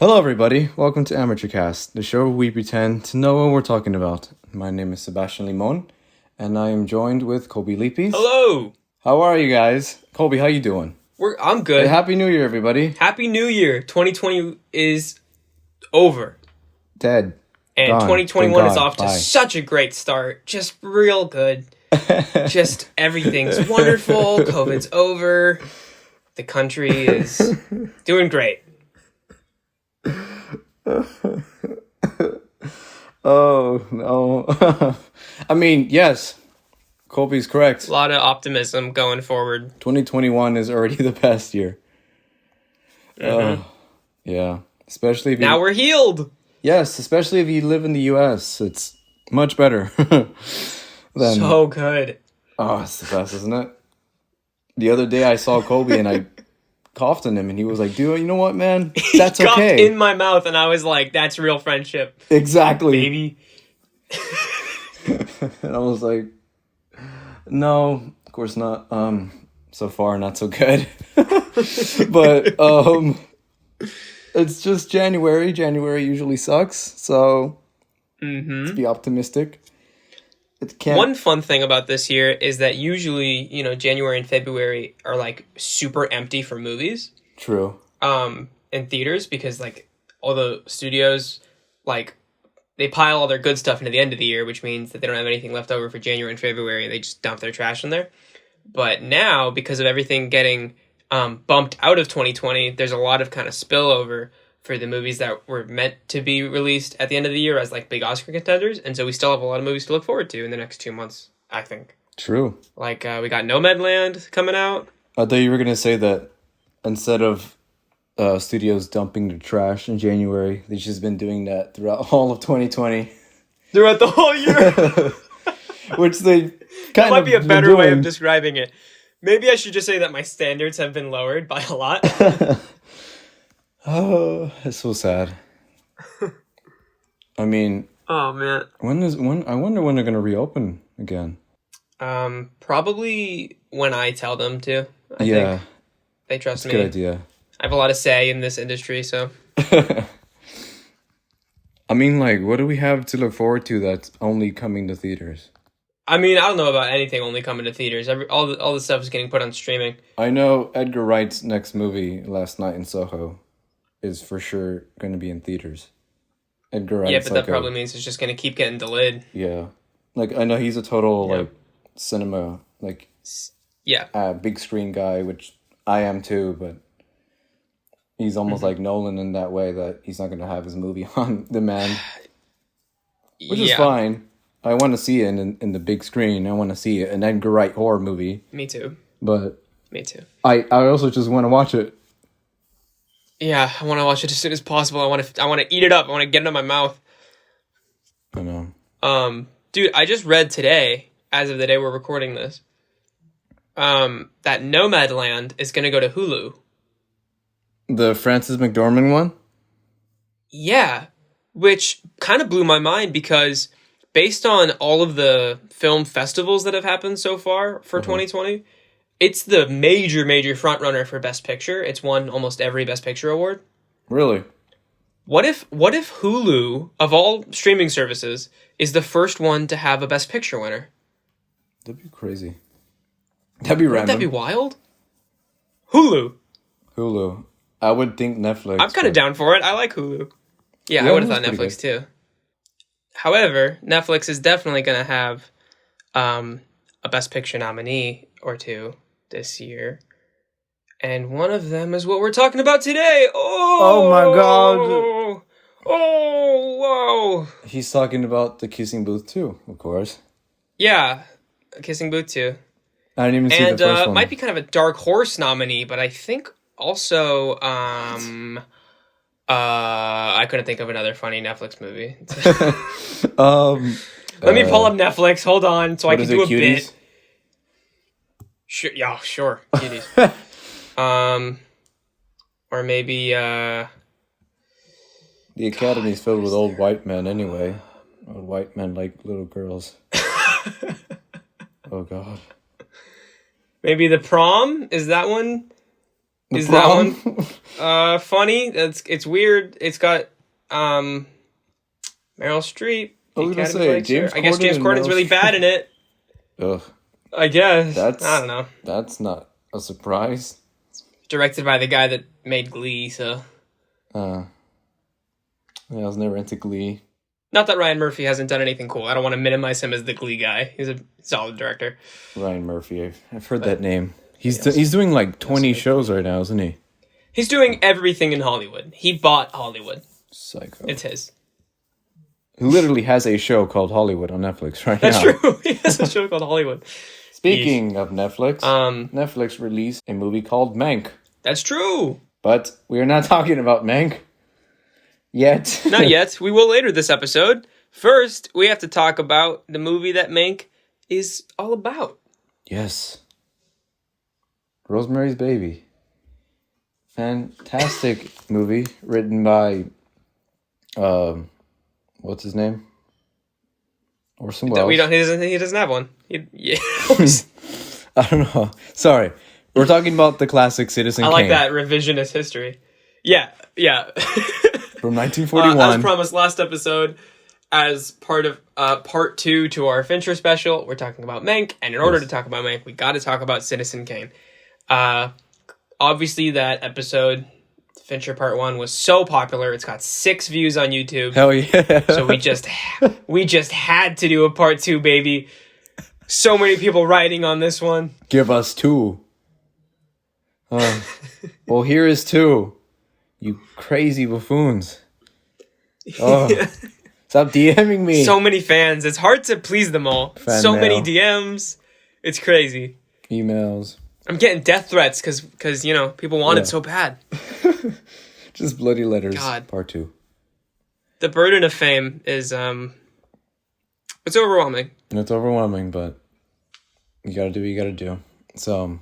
Hello, everybody. Welcome to AmateurCast, the show where we pretend to know what we're talking about. My name is Sebastian Limon, and I am joined with Kolby Lipis. Hello. How are you guys? Kolby, how you doing? I'm good. Hey, Happy New Year, everybody. Happy New Year. 2020 is over. Dead. And Gone. 2021 is God. off to Bye. such a great start. Just real good. Just everything's wonderful. COVID's over. The country is doing great. Oh, no. I mean, yes. Kolby's correct. A lot of optimism going forward. 2021 is already the past year. Yeah. Especially if you... Now we're healed. Yes, especially if you live in the US. It's much better. than... So good. Oh, it's the best, isn't it? The other day I saw Kolby and I coughed on him and he was like, dude, you know what, man? That's He coughed okay. in my mouth and I was like, that's real friendship. Exactly. Baby. And I was like, no, of course not. So far, not so good. But it's just January. January usually sucks, so let's be optimistic. It can't... One fun thing about this year is that usually, January and February are like super empty for movies. True. In theaters, because like all the studios, like they pile all their good stuff into the end of the year, which means that they don't have anything left over for January and February. They just dump their trash in there. But now, because of everything getting bumped out of 2020, there's a lot of kind of spillover for the movies that were meant to be released at the end of the year as like big Oscar contenders. And so we still have a lot of movies to look forward to in the next 2 months, I think. True. Like we got Nomadland coming out. I thought you were going to say that instead of studios dumping the trash in January, they've just been doing that throughout all of 2020. Throughout the whole year. Which they kind That might of be a better doing. way of describing it. Maybe I should just say that my standards have been lowered by a lot. Oh, it's so sad. I mean, Oh man. I wonder when they're gonna reopen again. Probably when I tell them to. I Yeah, think they trust it's me. a good idea. I have a lot of say in this industry, so I mean, like, what do we have to look forward to that's only coming to theaters? I mean, I don't know about anything only coming to theaters. All the stuff is getting put on streaming. I know Edgar Wright's next movie, Last Night in Soho, is for sure going to be in theaters. Edgar Wright's Yeah, but like that probably means it's just going to keep getting delayed. Yeah. Like, I know he's a total, like, cinema, like, Yeah. big screen guy, which I am too, but he's almost like Nolan in that way that he's not going to have his movie on demand. Which is fine. I want to see it in the big screen. I want to see an Edgar Wright horror movie. Me too. But Me too. I also just want to watch it. Yeah, I want to watch it as soon as possible. I want to eat it up. I want to get it in my mouth. I know. Dude, I just read today, as of the day we're recording this, that Nomadland is going to go to Hulu. The Frances McDormand one? Yeah, which kind of blew my mind because based on all of the film festivals that have happened so far for 2020, it's the major frontrunner for Best Picture. It's won almost every Best Picture award. Really? What if Hulu, of all streaming services, is the first one to have a Best Picture winner? That'd be crazy. That'd be random. Wouldn't that be wild? Hulu. I would think Netflix. I'm kind of down for it. I like Hulu. Yeah, I would have thought Netflix too. However, Netflix is definitely going to have a Best Picture nominee or two this year. And one of them is what we're talking about today. Oh my God. Oh, whoa. He's talking about The Kissing Booth 2, of course. Yeah, Kissing Booth 2. I didn't even see the first one. Might be kind of a dark horse nominee, but I think also I couldn't think of another funny Netflix movie. Let me pull up Netflix. Hold on, so I can do a bit. Sure, yeah, sure, Cuties. Or maybe the Academy's filled with old white men anyway. Old white men like little girls. Oh God. Maybe The Prom? Is that one? Is that one funny? It's weird. It's got Meryl Streep. I was gonna say, I guess James Corden's really bad in it. Ugh. I guess. I don't know. That's not a surprise. Directed by the guy that made Glee, so. Yeah, I was never into Glee. Not that Ryan Murphy hasn't done anything cool. I don't want to minimize him as the Glee guy. He's a solid director. Ryan Murphy, I've heard that name. He's doing like 20 shows right now, isn't he? He's doing everything in Hollywood. He bought Hollywood. Psycho. It's his. He literally has a show called Hollywood on Netflix right now. That's true. He has a show called Hollywood. Speaking of Netflix, Netflix released a movie called Mank. That's true. But we are not talking about Mank yet. Not yet. We will later this episode. First, we have to talk about the movie that Mank is all about. Yes. Rosemary's Baby. Fantastic movie written by, what's his name? Orson Welles. He doesn't have one. Yeah. I don't know. Sorry. We're talking about the classic Citizen Kane. I like that revisionist history. Yeah. From 1941. As promised last episode, as part of part 2 to our Fincher special, we're talking about Mank. And in order to talk about Mank, we got to talk about Citizen Kane. Obviously, that episode, Fincher Part 1, was so popular. It's got 6 views on YouTube. Hell yeah. So we just had to do a Part 2, baby. So many people writing on this one. Give us 2. Well, here is 2. You crazy buffoons. Oh, stop DMing me. So many fans. It's hard to please them all. Fan many mail. DMs. It's crazy. Emails. I'm getting death threats because people want it so bad. Just bloody letters. God. Part 2. The burden of fame is it's overwhelming. It's overwhelming, but you gotta do what you gotta do. So,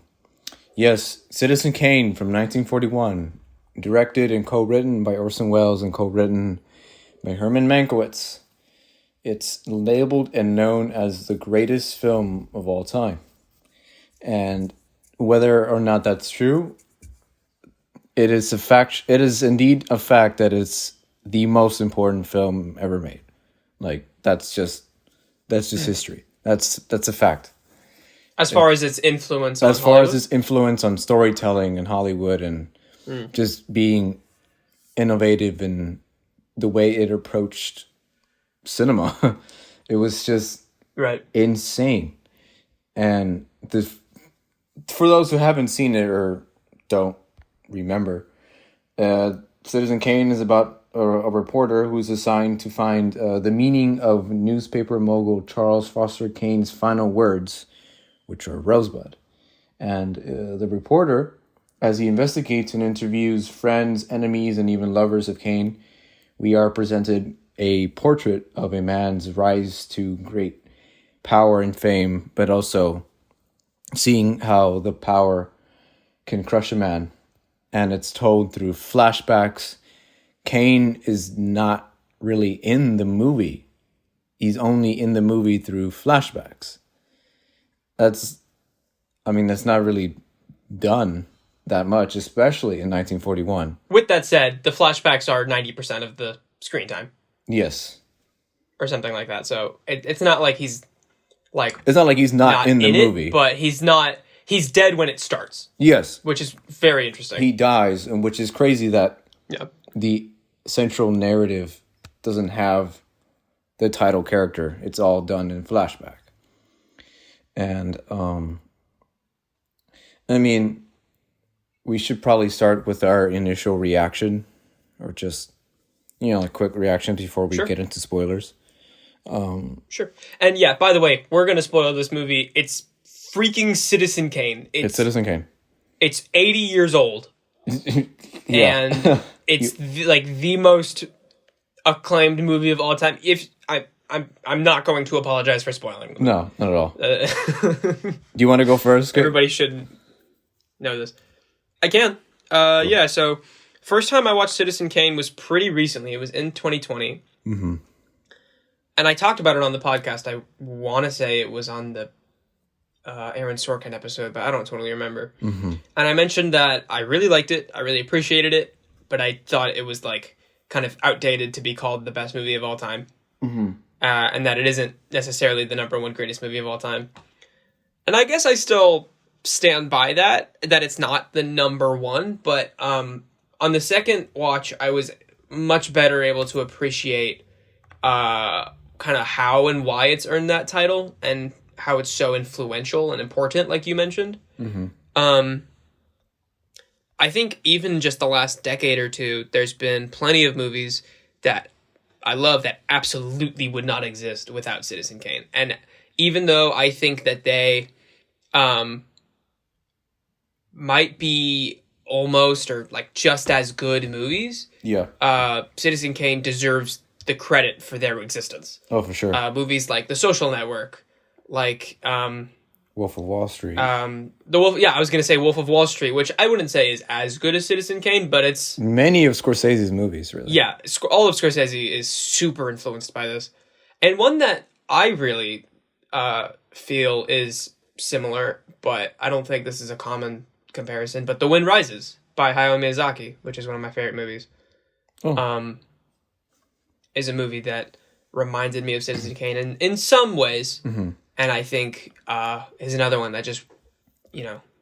yes, Citizen Kane from 1941, directed and co-written by Orson Welles and co-written by Herman Mankiewicz. It's labeled and known as the greatest film of all time. And whether or not that's true, it is a fact. It is indeed a fact that it's the most important film ever made. Like that's just history. That's a fact. As far as its influence on As far as its influence on storytelling in Hollywood and just being innovative in the way it approached cinema. It was just insane. And for those who haven't seen it or don't remember, Citizen Kane is about a reporter who's assigned to find the meaning of newspaper mogul Charles Foster Kane's final words, which are Rosebud. And the reporter, as he investigates and interviews friends, enemies, and even lovers of Kane, we are presented a portrait of a man's rise to great power and fame, but also seeing how the power can crush a man. And it's told through flashbacks. Kane is not really in the movie. He's only in the movie through flashbacks. That's not really done that much, especially in 1941. With that said, the flashbacks are 90% of the screen time. Yes. Or something like that. So it's not like he's it's not like he's not in the movie. But he's dead when it starts. Yes. Which is very interesting. He dies, and which is crazy that the central narrative doesn't have the title character. It's all done in flashback. And, we should probably start with our initial reaction, or just, a quick reaction before we get into spoilers. Sure. And yeah, by the way, we're going to spoil this movie. It's freaking Citizen Kane. It's Citizen Kane. It's 80 years old. And it's the most acclaimed movie of all time. I'm not going to apologize for spoiling them. No, not at all. Do you want to go first? Everybody should know this. I can. Yeah, so first time I watched Citizen Kane was pretty recently. It was in 2020. Mm-hmm. And I talked about it on the podcast. I want to say it was on the Aaron Sorkin episode, but I don't totally remember. Mm-hmm. And I mentioned that I really liked it. I really appreciated it, but I thought it was like kind of outdated to be called the best movie of all time. Mm-hmm. And that it isn't necessarily the number one greatest movie of all time. And I guess I still stand by that it's not the number one, but on the second watch, I was much better able to appreciate kind of how and why it's earned that title and how it's so influential and important, like you mentioned. Mm-hmm. I think even just the last decade or two, there's been plenty of movies that I love that absolutely would not exist without Citizen Kane. And even though I think that they might be almost or like just as good movies, Citizen Kane deserves the credit for their existence. Oh, for sure. Movies like The Social Network, like Wolf of Wall Street. I was gonna say Wolf of Wall Street, which I wouldn't say is as good as Citizen Kane, but it's many of Scorsese's movies, really. Yeah, all of Scorsese is super influenced by this, and one that I really feel is similar, but I don't think this is a common comparison. But The Wind Rises by Hayao Miyazaki, which is one of my favorite movies, is a movie that reminded me of Citizen Kane in some ways. Mm-hmm. And I think is another one that just,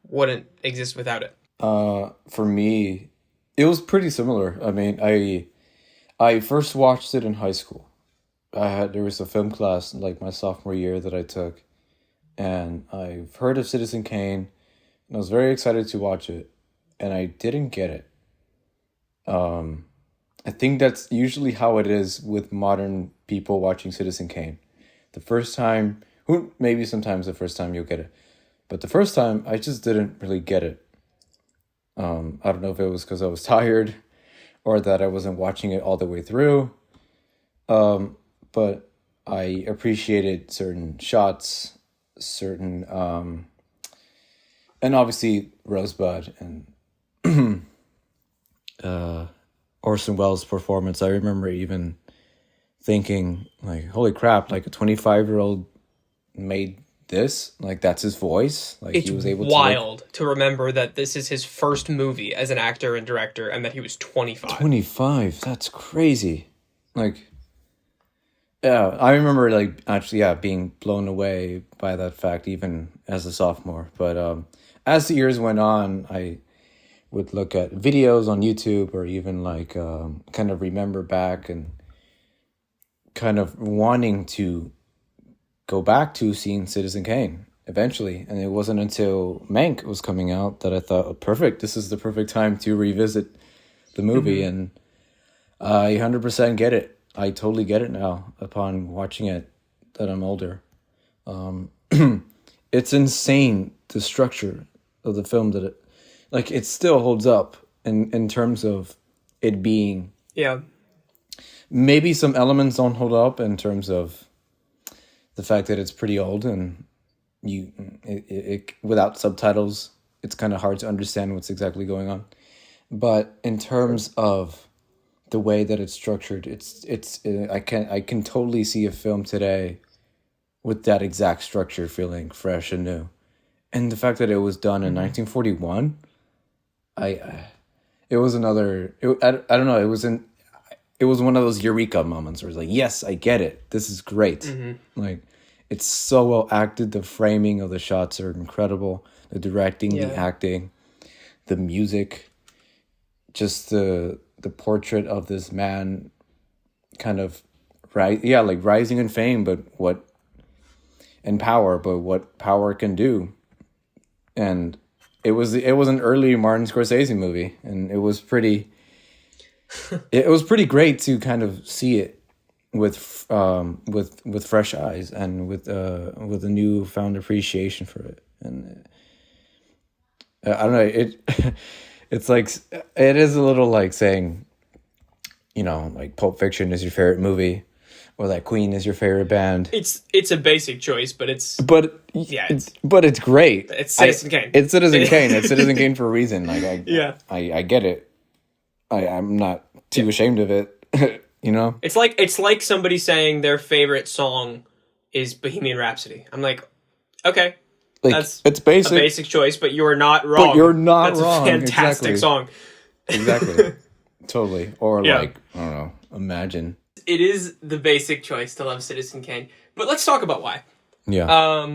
wouldn't exist without it. For me, it was pretty similar. I mean, I first watched it in high school. There was a film class like my sophomore year that I took, and I've heard of Citizen Kane, and I was very excited to watch it, and I didn't get it. I think that's usually how it is with modern people watching Citizen Kane. The first time, maybe sometimes the first time you'll get it, but the first time I just didn't really get it. I don't know if it was because I was tired or that I wasn't watching it all the way through. But I appreciated certain shots, certain, and obviously Rosebud and Orson Welles' performance. I remember even thinking, like, holy crap, like a 25-year-old made this, like that's his voice, like it's he was able wild to remember that this is his first movie as an actor and director and that he was 25. That's crazy. Like, yeah, I remember like actually being blown away by that fact even as a sophomore. But as the years went on, I would look at videos on YouTube or even like kind of remember back and kind of wanting to go back to seeing Citizen Kane eventually. And it wasn't until Mank was coming out that I thought, oh, perfect, this is the perfect time to revisit the movie. Mm-hmm. And I 100% get it. I totally get it now upon watching it that I'm older. It's insane, the structure of the film, that it still holds up in terms of it being... Yeah. Maybe some elements don't hold up in terms of the fact that it's pretty old and it without subtitles, it's kind of hard to understand what's exactly going on. But in terms of the way that it's structured, I can totally see a film today with that exact structure feeling fresh and new. And the fact that it was done in 1941, it was another. I don't know. It was one of those eureka moments where it's like, yes, I get it. This is great. Mm-hmm. Like, it's so well acted. The framing of the shots are incredible. The directing, the acting, the music, just the portrait of this man kind of, rising in fame, but what power can do. And it was an early Martin Scorsese movie, and it was pretty great to kind of see it with fresh eyes and with a newfound appreciation for it. And I don't know, it's like, it is a little like saying, like Pulp Fiction is your favorite movie, or that Queen is your favorite band. It's a basic choice, but it's great. It's Citizen Kane. It's Citizen Kane. It's Citizen Kane for a reason. Like I get it. I'm not too ashamed of it. It's like somebody saying their favorite song is Bohemian Rhapsody. I'm like, okay, Like, That's it's a basic. basic choice, but you're not wrong. But you're not That's wrong. That's a fantastic Exactly. song. Exactly. Totally. Or Yeah. like, I don't know, Imagine. It is the basic choice to love Citizen Kane. But let's talk about why. Yeah.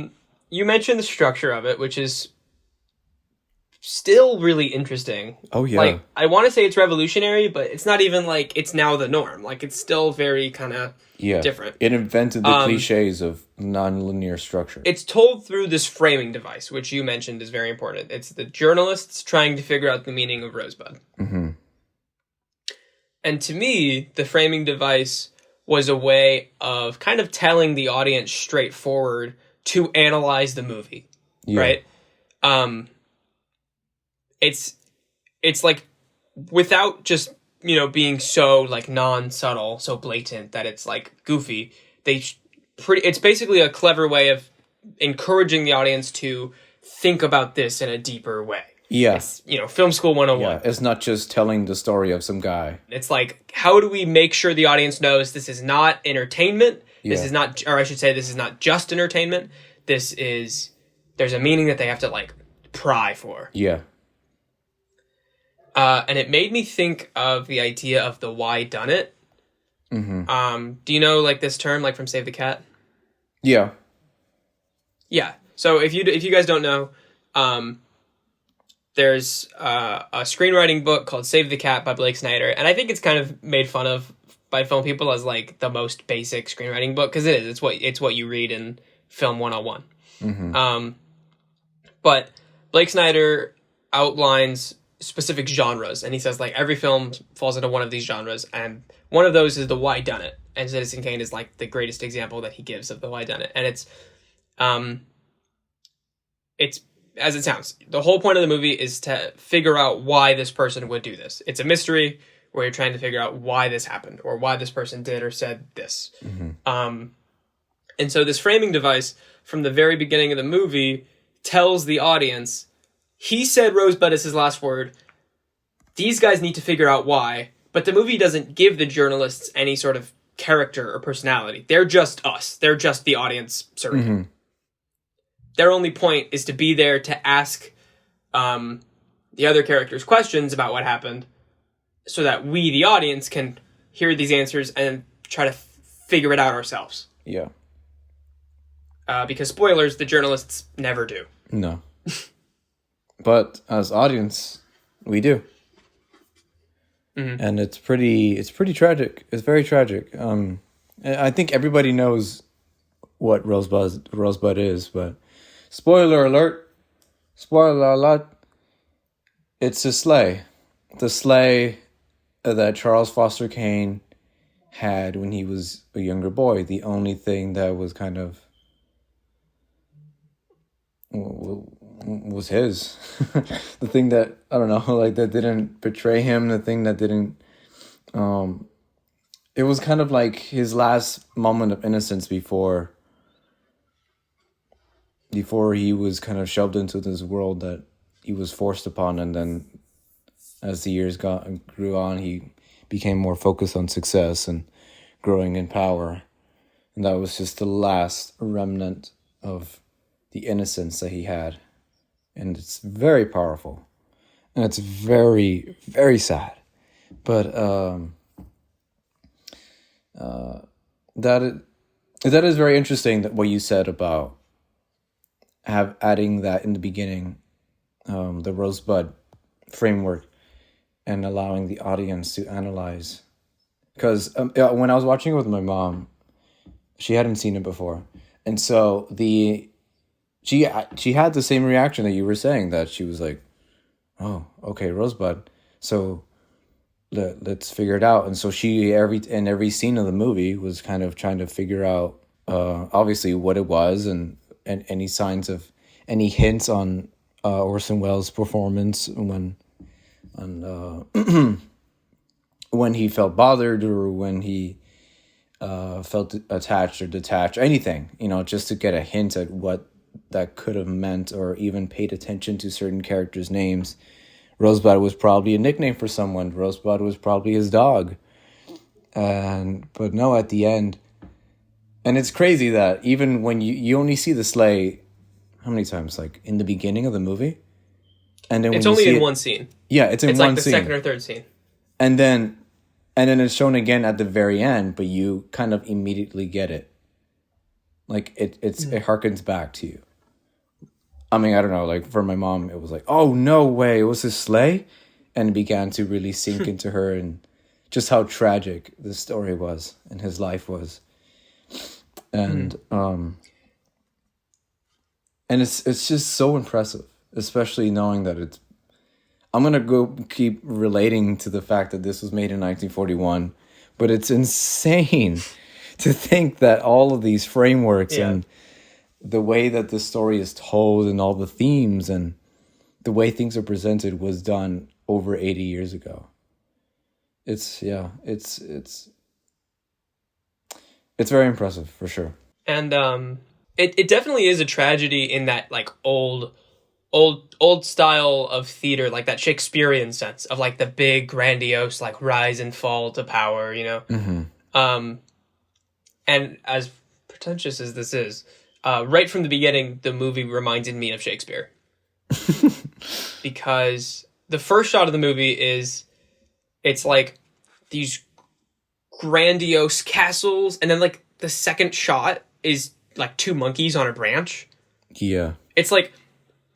You mentioned the structure of it, which is still really interesting. Oh, yeah. Like, I want to say it's revolutionary, but it's not even like it's now the norm. Like, it's still very kind of different. It invented the cliches of non-linear structure. It's told through this framing device, which you mentioned is very important. It's the journalists trying to figure out the meaning of Rosebud. Mm-hmm. And to me, the framing device was a way of kind of telling the audience straightforward to analyze the movie, right? It's like, without just, being so like non-subtle, so blatant that it's like goofy. It's basically a clever way of encouraging the audience to think about this in a deeper way. Yeah. It's, film school 101. Yeah, it's not just telling the story of some guy. It's like, how do we make sure the audience knows this is not entertainment? This is not, or I should say, this is not just entertainment. There's a meaning that they have to like pry for. Yeah. And it made me think of the idea of the why done it. Mm-hmm. Do you know like this term like from Save the Cat? Yeah. Yeah. So if you guys don't know, there's a screenwriting book called Save the Cat by Blake Snyder, and I think it's kind of made fun of by film people as like the most basic screenwriting book, because it is. It's what you read in Film 101. Mm-hmm. But Blake Snyder outlines specific genres, and he says like every film falls into one of these genres, and one of those is the why done it, and Citizen Kane is like the greatest example that he gives of the why done it. And it's as it sounds, the whole point of the movie is to figure out why this person would do this. It's a mystery where you're trying to figure out why this happened, or why this person did or said this. Mm-hmm. And so this framing device from the very beginning of the movie tells the audience, he said Rosebud is his last word. These guys need to figure out why. But the movie doesn't give the journalists any sort of character or personality. They're just us. They're just the audience surrogate. Mm-hmm. Their only point is to be there to ask the other characters questions about what happened, so that we, the audience, can hear these answers and try to figure it out ourselves. Yeah. Because spoilers, the journalists never do. No. But as audience, we do. Mm-hmm. And it's pretty tragic. It's very tragic. I think everybody knows what Rosebud is, but spoiler alert. It's a sleigh. The sleigh that Charles Foster Kane had when he was a younger boy. The only thing that was kind of was his. The thing that, I don't know, like, that didn't betray him, the thing that didn't, it was kind of like his last moment of innocence before he was kind of shoved into this world that he was forced upon. And then as the years grew on, he became more focused on success and growing in power. And that was just the last remnant of the innocence that he had. And it's very powerful. And it's very, very sad. But that is very interesting, that what you said about adding that in the beginning, the Rosebud framework, and allowing the audience to analyze. Because when I was watching it with my mom, she hadn't seen it before. And so she had the same reaction that you were saying, that she was like, oh, okay, Rosebud. So let's figure it out. And so she, every scene of the movie was kind of trying to figure out, obviously, what it was, and any signs of, any hints on Orson Welles' performance when he felt bothered, or when he felt attached or detached, anything, just to get a hint at what that could have meant, or even paid attention to certain characters' names. Rosebud was probably a nickname for someone. Rosebud was probably his dog. But no, at the end, and it's crazy that even when you only see the sleigh how many times? Like in the beginning of the movie, and then it's only in one scene. Yeah, it's in one scene. It's like the second or third scene. And then it's shown again at the very end, but you kind of immediately get it. Like it harkens back to you. I mean, I don't know. Like for my mom, it was like, oh no way, it was his sleigh, and it began to really sink into her and just how tragic the story was and his life was, and it's just so impressive, especially knowing that it's. I'm gonna keep relating to the fact that this was made in 1941, but it's insane to think that all of these frameworks and the way that the story is told and all the themes and the way things are presented was done over 80 years ago. It's very impressive for sure. And it definitely is a tragedy in that like old style of theater, like that Shakespearean sense of like the big grandiose like rise and fall to power, you know. Mm-hmm. And as pretentious as this is, right from the beginning, the movie reminded me of Shakespeare. Because the first shot of the movie it's like these grandiose castles, and then like the second shot is like two monkeys on a branch. Yeah. It's like,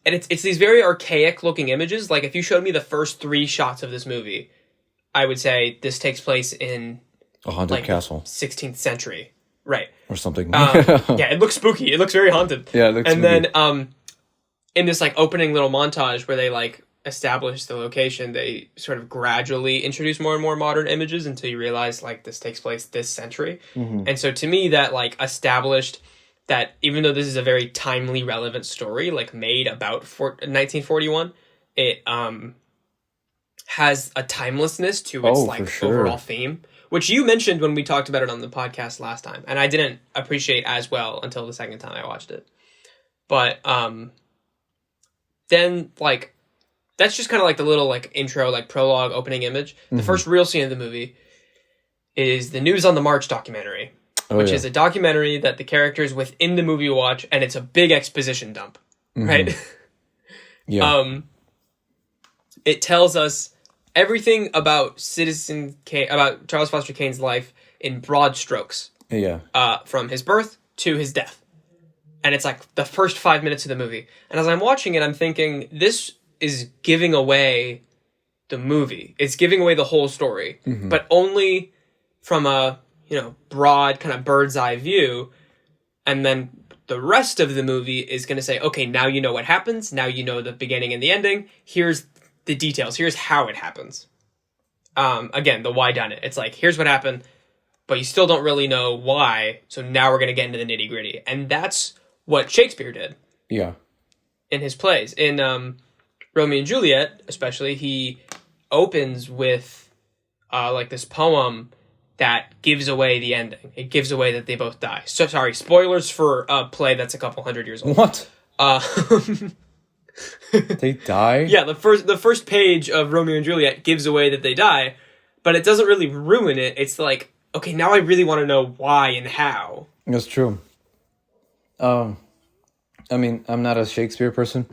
and it's these very archaic looking images. Like if you showed me the first three shots of this movie, I would say this takes place in a haunted like castle, 16th century. Right. Or something. Yeah, it looks spooky. It looks very haunted. Yeah, it looks and spooky. then in this like opening little montage where they like establish the location, they sort of gradually introduce more and more modern images until you realize like this takes place this century. Mm-hmm. And so to me that like established that even though this is a very timely, relevant story, like made about 1941, it has a timelessness to its like overall theme, which you mentioned when we talked about it on the podcast last time, and I didn't appreciate as well until the second time I watched it. But then like that's just kind of like the little like intro, like prologue, opening image. Mm-hmm. The first real scene of the movie is the News on the March documentary, which is a documentary that the characters within the movie watch, and it's a big exposition dump, right? Yeah. It tells us everything about about Charles Foster Kane's life in broad strokes. Yeah. From his birth to his death. And it's like the first 5 minutes of the movie. And as I'm watching it, I'm thinking, this is giving away the movie. It's giving away the whole story, but only from a, broad kind of bird's eye view. And then the rest of the movie is going to say, okay, now you know what happens. Now you know the beginning and the ending. Here's the details. Here's how it happens. Again, the why done it. It's like, here's what happened, but you still don't really know why. So now we're going to get into the nitty gritty. And that's what Shakespeare did. Yeah. In his plays. In Romeo and Juliet, especially, he opens with like this poem that gives away the ending. It gives away that they both die. So sorry, spoilers for a play that's a couple hundred years old. What? They die? Yeah, the first page of Romeo and Juliet gives away that they die, but it doesn't really ruin it. It's like, okay, now I really want to know why and how. That's true. I mean, I'm not a Shakespeare person.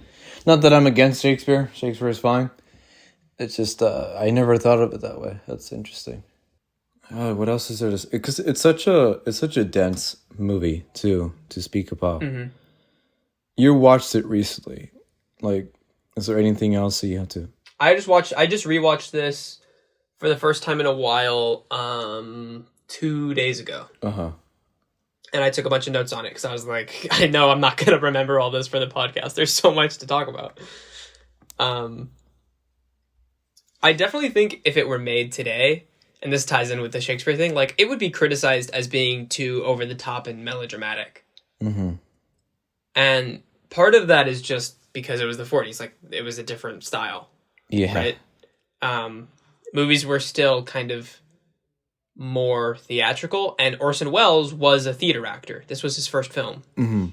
Not that I'm against Shakespeare. Shakespeare is fine. It's just, I never thought of it that way. That's interesting. What else is there to say? Because it's such a dense movie, too, to speak about. Mm-hmm. You watched it recently. Like, is there anything else that you have to... I just rewatched this for the first time in a while 2 days ago. Uh-huh. And I took a bunch of notes on it because I was like, I know I'm not going to remember all this for the podcast. There's so much to talk about. I definitely think if it were made today, and this ties in with the Shakespeare thing, like, it would be criticized as being too over the top and melodramatic. Mm-hmm. And part of that is just because it was the 40s. Like, it was a different style. Yeah. Right? Movies were still kind of more theatrical, and Orson Welles was a theater actor. This was his first film. Mm-hmm.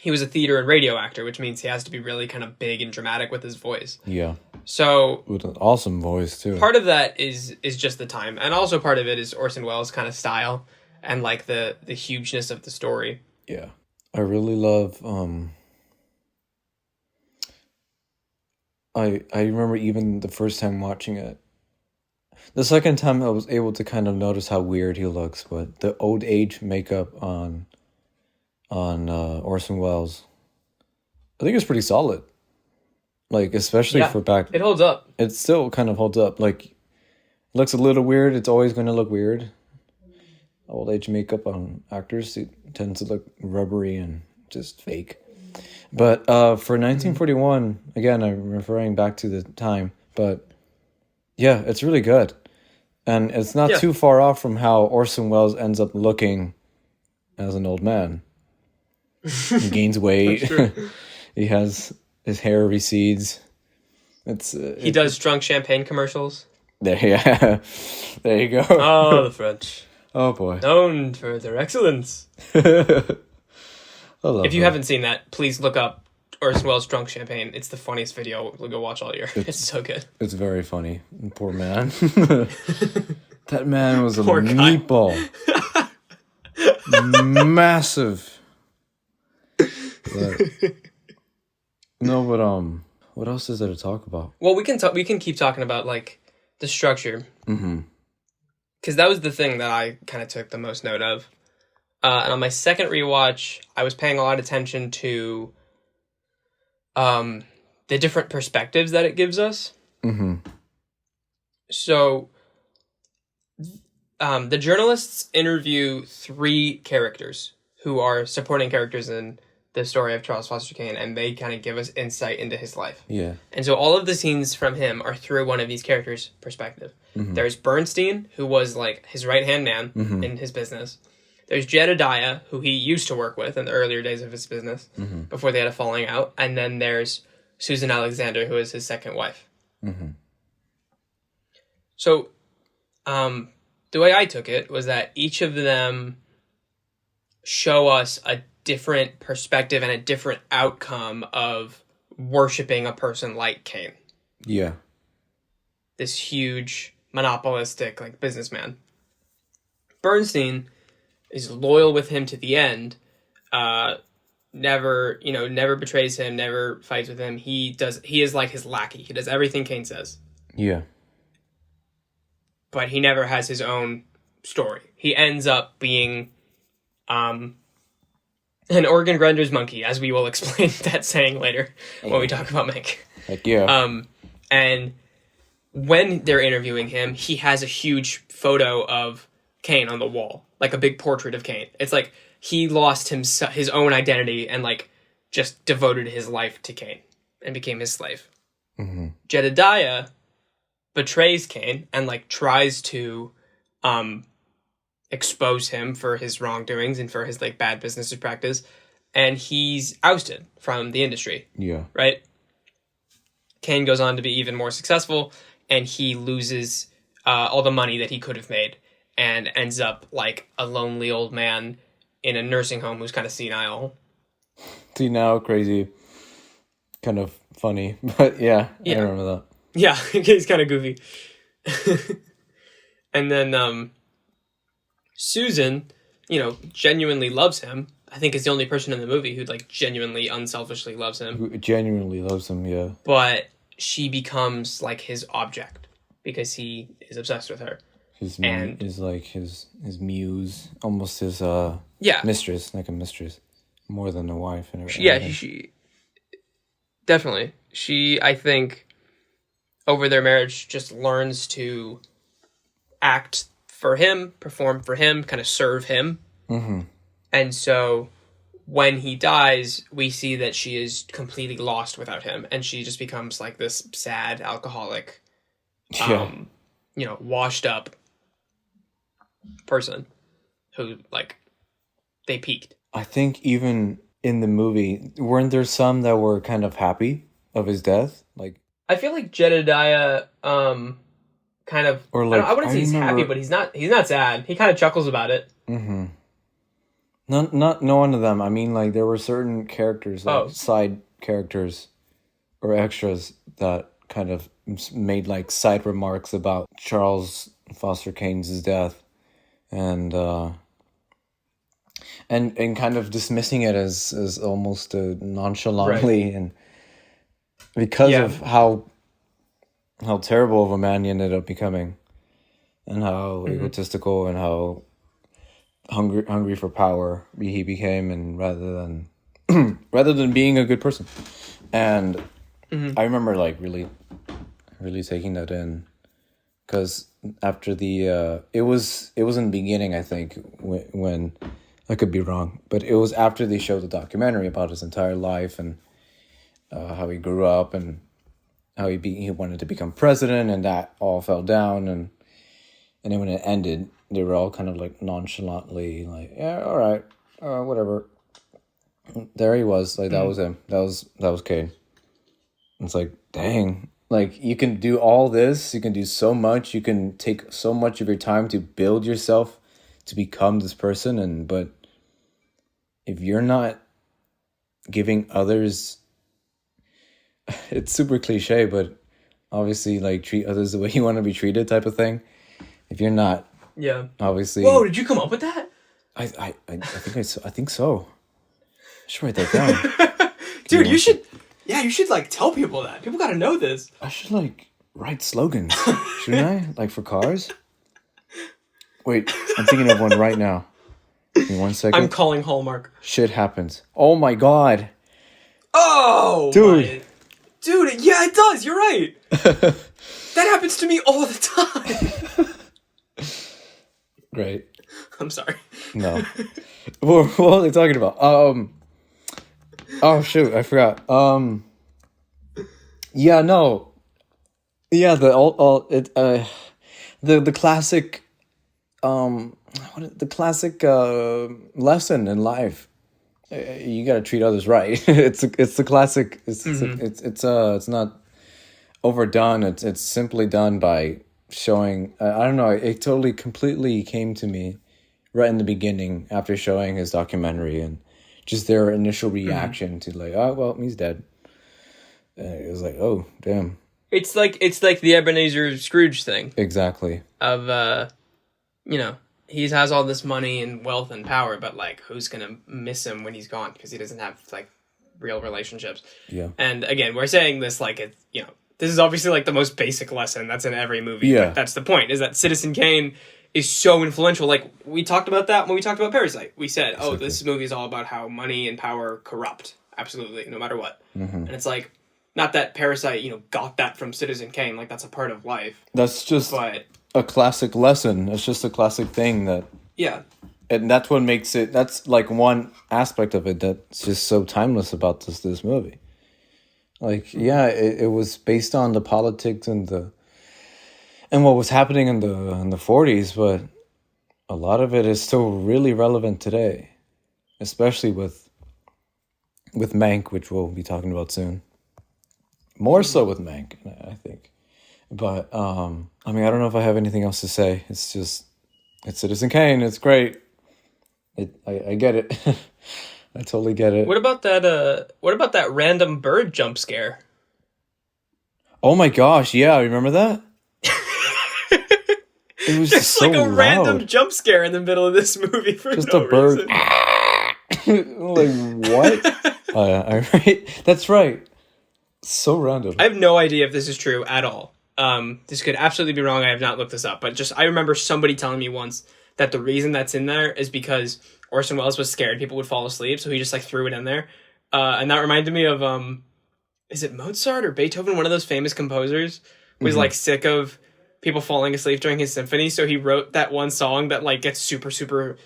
He was a theater and radio actor, which means he has to be really kind of big and dramatic with his voice. Yeah. So with an awesome voice too. Part of that is just the time, and also part of it is Orson Welles' kind of style and like the hugeness of the story. Yeah. I really love I remember even the first time watching it. The second time I was able to kind of notice how weird he looks, but the old age makeup on Orson Welles, I think it's pretty solid. Like, especially for back... It holds up. It still kind of holds up. Like, it looks a little weird. It's always going to look weird. Old age makeup on actors, it tends to look rubbery and just fake. But for 1941, again, I'm referring back to the time, but yeah, it's really good. And it's not too far off from how Orson Welles ends up looking as an old man. He gains weight. He has... His hair recedes. He does drunk champagne commercials. There you go. Oh, the French. Oh boy. Known for their excellence. If you haven't seen that, please look up Orson Welles drunk champagne. It's the funniest video we'll go watch all year. It's so good. It's very funny. Poor man. That man was a Poor meatball. Massive. But, no, but what else is there to talk about? Well, we can keep talking about like the structure. Mm-hmm. Because that was the thing that I kind of took the most note of. And on my second rewatch, I was paying a lot of attention to the different perspectives that it gives us. Mm-hmm. So, the journalists interview 3 characters who are supporting characters in the story of Charles Foster Kane, and they kind of give us insight into his life. Yeah. And so all of the scenes from him are through one of these characters' perspective. Mm-hmm. There's Bernstein, who was like his right-hand man in his business. There's Jedediah, who he used to work with in the earlier days of his business, before they had a falling out. And then there's Susan Alexander, who is his second wife. Mm-hmm. So, the way I took it was that each of them show us a different perspective and a different outcome of worshiping a person like Kane. Yeah. This huge, monopolistic, like, businessman. Bernstein is loyal with him to the end, never betrays him, never fights with him. He is like his lackey. He does everything Kane says. Yeah. But he never has his own story. He ends up being an organ grinder's monkey, as we will explain that saying later when we talk about Mank. Heck yeah. And when they're interviewing him, he has a huge photo of Kane on the wall, like a big portrait of Kane. It's like he lost his own identity and like just devoted his life to Kane and became his slave. Mm-hmm. Jedediah betrays Kane and like tries to expose him for his wrongdoings and for his like bad business practice, and he's ousted from the industry. Yeah. Right? Kane goes on to be even more successful, and he loses all the money that he could have made and ends up like a lonely old man in a nursing home who's kind of senile. Senile, crazy, kind of funny, but yeah. I remember that. Yeah, he's kind of goofy. And then Susan, genuinely loves him. I think is the only person in the movie who like genuinely, unselfishly loves him. Who genuinely loves him, yeah. But she becomes like his object because he is obsessed with her. His like his muse, almost his mistress, like a mistress, more than a wife and everything. Yeah, she definitely. She, I think, over their marriage, just learns to act for him, perform for him, kind of serve him. Mm-hmm. And so when he dies, we see that she is completely lost without him. And she just becomes like this sad alcoholic, washed up person who like they peaked. I think even in the movie, weren't there some that were kind of happy of his death? Like, I feel like Jedediah, kind of, or like, I wouldn't say he's happy, but he's not sad. He kind of chuckles about it. Mm-hmm. Not one of them. I mean, like, there were certain characters, like side characters or extras that kind of made like side remarks about Charles Foster Kane's death, and kind of dismissing it as almost nonchalantly, right. And because of how terrible of a man he ended up becoming, and how egotistical and how hungry for power he became, and rather than being a good person. And I remember like really taking that in, because after the it was in the beginning, I think, when I could be wrong, but it was after they showed the documentary about his entire life and how he grew up and how he wanted to become president, and that all fell down, and then when it ended, they were all kind of like nonchalantly like, yeah, all right, whatever. There he was, like that was him. That was Kane. It's like, dang, like you can do all this, you can do so much, you can take so much of your time to build yourself to become this person, but if you're not giving others, it's super cliche, but obviously like treat others the way you want to be treated type of thing. If you're not, obviously. Whoa! Did you come up with that? I think so. I should write that down. Dude, you should. Yeah, you should like tell people that. People gotta know this. I should like write slogans, shouldn't I? Like for cars. Wait, I'm thinking of one right now. Give me 1 second. I'm calling Hallmark. Shit happens. Oh my god. Oh, dude. Dude, yeah, it does. You're right. That happens to me all the time. Great. I'm sorry. No. What are they talking about? Oh shoot, I forgot. Yeah, no. Yeah, the classic the classic lesson in life. You got to treat others right. It's the classic. It's not overdone. It's simply done by showing. I don't know. It totally completely came to me right in the beginning after showing his documentary, and just their initial reaction to like, oh well, he's dead. And it was like, oh damn. It's like the Ebenezer Scrooge thing. Exactly. Of he has all this money and wealth and power, but like who's gonna miss him when he's gone because he doesn't have like real relationships. Yeah. And again, we're saying this like this is obviously like the most basic lesson that's in every movie. Yeah. But that's the point, is that Citizen Kane is so influential. Like we talked about that when we talked about Parasite. We said, exactly. This movie is all about how money and power corrupt. Absolutely, no matter what. Mm-hmm. And it's like, not that Parasite, got that from Citizen Kane. Like that's a part of life. That's just a classic lesson. It's just a classic thing that. Yeah. And that's what makes it. That's like one aspect of it that's just so timeless about this movie. Like, yeah, it was based on the politics and what was happening in the 40s, but a lot of it is still really relevant today, especially with Mank, which we'll be talking about soon. More so with Mank, I think. But I mean, I don't know if I have anything else to say. It's Citizen Kane. It's great. I get it. I totally get it. What about that random bird jump scare? Oh my gosh! Yeah, I remember that. It was just so like a loud. Random jump scare in the middle of this movie for just no a bird. reason. Like what? Right. That's right. So random. I have no idea if this is true at all. This could absolutely be wrong. I have not looked this up, but I remember somebody telling me once that the reason that's in there is because Orson Welles was scared people would fall asleep, so he just like threw it in there. And that reminded me of is it Mozart or Beethoven? One of those famous composers was like sick of people falling asleep during his symphony, so he wrote that one song that like gets super super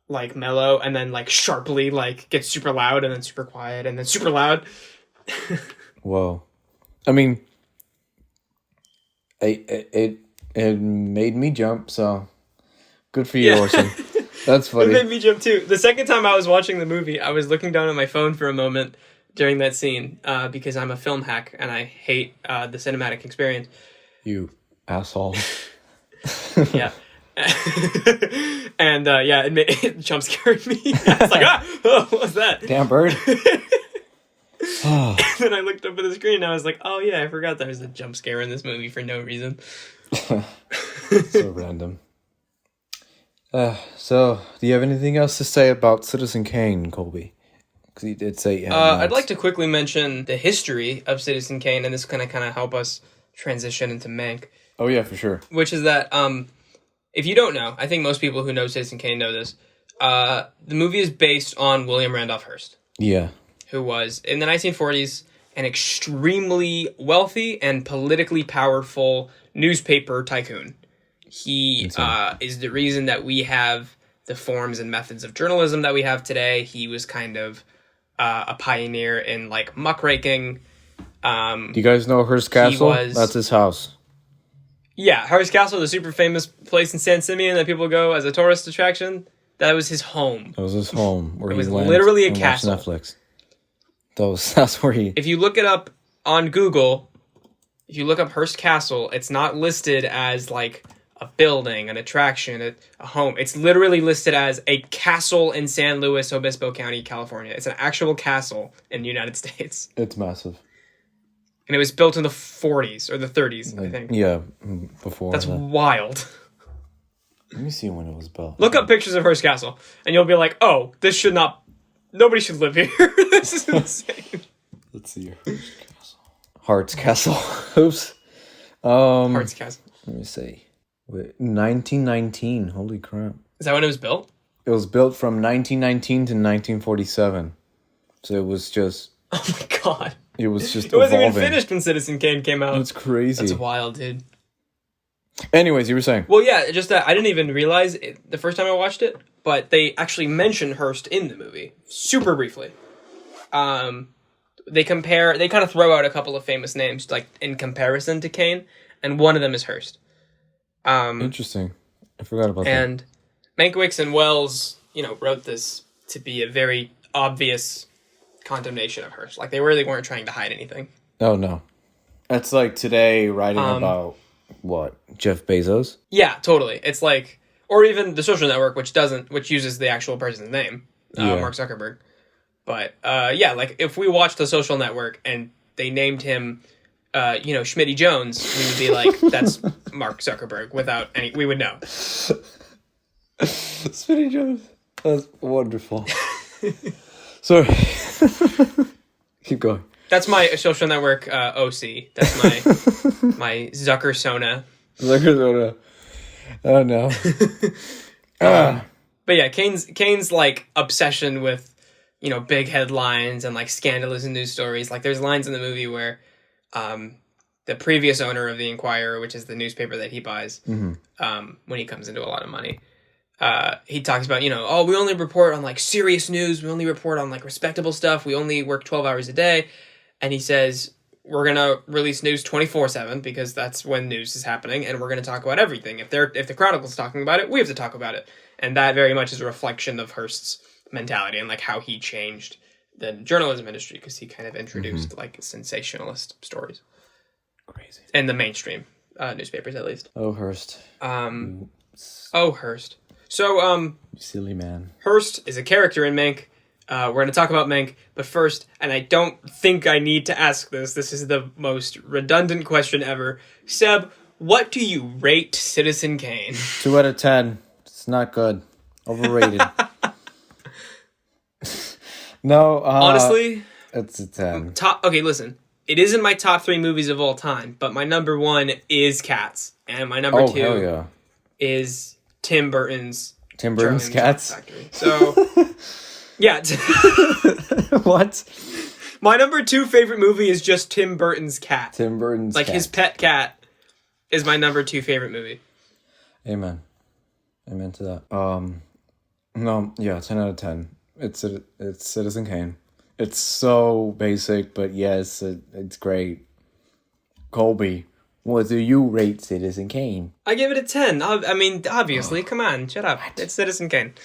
like mellow, and then like sharply like gets super loud, and then super quiet, and then super loud. Whoa. I mean, it made me jump, so good for you, Orson. That's funny. It made me jump too. The second time I was watching the movie, I was looking down at my phone for a moment during that scene because I'm a film hack and I hate the cinematic experience. You asshole. Yeah. And it jump scared me. I was like, what was that? Damn bird. And then I looked up at the screen and I was like, oh yeah, I forgot there was a jump scare in this movie for no reason. So random. So, do you have anything else to say about Citizen Kane, Kolby? Because he did say I'd like to quickly mention the history of Citizen Kane, and this kind of help us transition into Mank. Oh yeah, for sure. Which is that if you don't know, I think most people who know Citizen Kane know this. The movie is based on William Randolph Hearst. Yeah. Who was, in the 1940s, an extremely wealthy and politically powerful newspaper tycoon. He is the reason that we have the forms and methods of journalism that we have today. He was kind of a pioneer in, like, muckraking. Do you guys know Hearst Castle? That's his house. Yeah, Hearst Castle, the super famous place in San Simeon that people go as a tourist attraction. That was his home. That was his home. Where it he was went literally a and castle. watched Netflix. That's where he... If you look it up on Google, if you look up Hearst Castle, it's not listed as, like, a building, an attraction, a home. It's literally listed as a castle in San Luis Obispo County, California. It's an actual castle in the United States. It's massive. And it was built in the 40s or the 30s, I think. Yeah, before That's wild. Let me see when it was built. Look up pictures of Hearst Castle, and you'll be like, oh, this should not... Nobody should live here. This is insane. Let's see your Hearts Castle. Oops. Hearts Castle. Let me see. Wait, 1919. Holy crap. Is that when it was built? It was built from 1919 to 1947. So it was just... Oh my god. It was just It wasn't evolving. even finished when Citizen Kane came out. That's crazy. That's wild, dude. Anyways, you were saying? Well, yeah, just that I didn't even realize it the first time I watched it, but they actually mention Hearst in the movie, super briefly. They kind of throw out a couple of famous names, like, in comparison to Kane, and one of them is Hearst. Interesting. I forgot about that. And Mankiewicz and Welles, wrote this to be a very obvious condemnation of Hearst. Like, they really weren't trying to hide anything. Oh, no. That's like today writing about, what, Jeff Bezos? Yeah, totally. It's like, or even The Social Network, which uses the actual person's name, Mark Zuckerberg. But, yeah, like, if we watched The Social Network and they named him, Schmitty Jones, we would be like, that's Mark Zuckerberg we would know. Schmitty Jones. That's wonderful. Sorry. Keep going. That's my Social Network OC. That's my Zuckersona. Zuckersona. Oh, no. But yeah, Kane's like obsession with, big headlines and like scandalous news stories. Like, there's lines in the movie where the previous owner of the Inquirer, which is the newspaper that he buys, when he comes into a lot of money, he talks about, we only report on like serious news. We only report on like respectable stuff. We only work 12 hours a day. And he says, we're going to release news 24/7 because that's when news is happening. And we're going to talk about everything. If the Chronicle's talking about it, we have to talk about it. And that very much is a reflection of Hearst's mentality and like how he changed the journalism industry, because he kind of introduced like sensationalist stories. Crazy. In the mainstream newspapers, at least. Oh, Hearst. Hearst. So, silly man. Hearst is a character in Mank. We're going to talk about Mank, but first, and I don't think I need to ask this is the most redundant question ever. Seb, what do you rate Citizen Kane? 2 out of 10. It's not good. Overrated. No, honestly, it's a 10. Okay, listen. It isn't my top 3 movies of all time, but my number 1 is Cats, and my number 2 is Tim Burton's Cats. Factory. So, yeah. What? My number 2 favorite movie is just Tim Burton's Cat. Tim Burton's Cat. His pet cat is my number 2 favorite movie. Amen to that. No, yeah, 10 out of 10. It's Citizen Kane. It's so basic, but yes, it's great. Kolby, what do you rate Citizen Kane? I give it a 10. I mean, obviously, come on, shut up. What? It's Citizen Kane.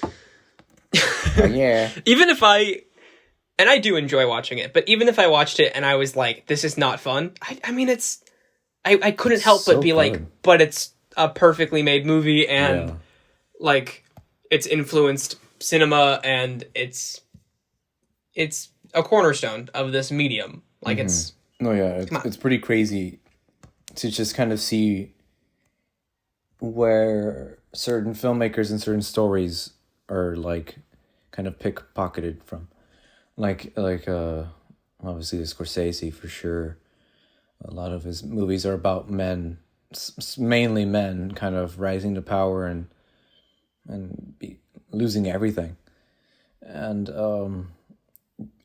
Yeah. Even if and I do enjoy watching it, but even if I watched it and I was like, this is not fun, I mean, I couldn't help but be like, but it's a perfectly made movie, and like, it's influenced cinema, and it's a cornerstone of this medium. Like, it's... No, yeah, it's pretty crazy to just kind of see where certain filmmakers and certain stories are, like, kind of pickpocketed from. like obviously Scorsese for sure. A lot of his movies are about men, mainly men, kind of rising to power and losing everything. And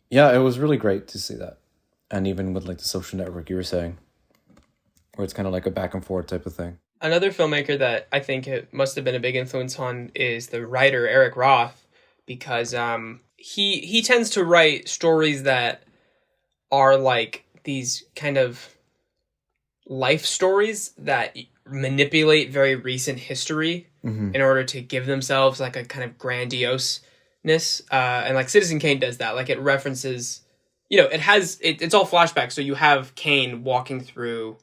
yeah, it was really great to see that. And even with like the Social Network you were saying, where it's kind of like a back and forth type of thing. Another filmmaker that I think it must have been a big influence on is the writer Eric Roth, because he tends to write stories that are like these kind of life stories that manipulate very recent history in order to give themselves like a kind of grandioseness. And like Citizen Kane does that. Like it references, it's all flashbacks. So you have Kane walking through,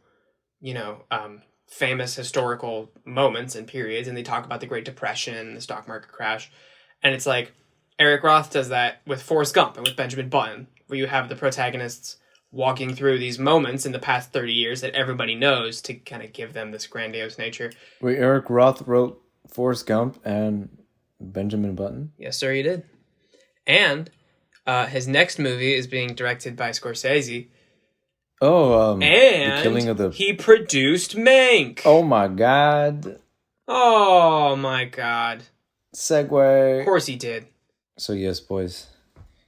famous historical moments and periods, and they talk about the Great Depression, the stock market crash. And it's like Eric Roth does that with Forrest Gump and with Benjamin Button, where you have the protagonists walking through these moments in the past 30 years that everybody knows to kind of give them this grandiose nature. Wait, Eric Roth wrote Forrest Gump and Benjamin Button? Yes, sir, he did. And his next movie is being directed by Scorsese. Oh, and The Killing of the... he produced Mank. Oh my god. Oh my god. Segue. Of course he did. So yes, boys.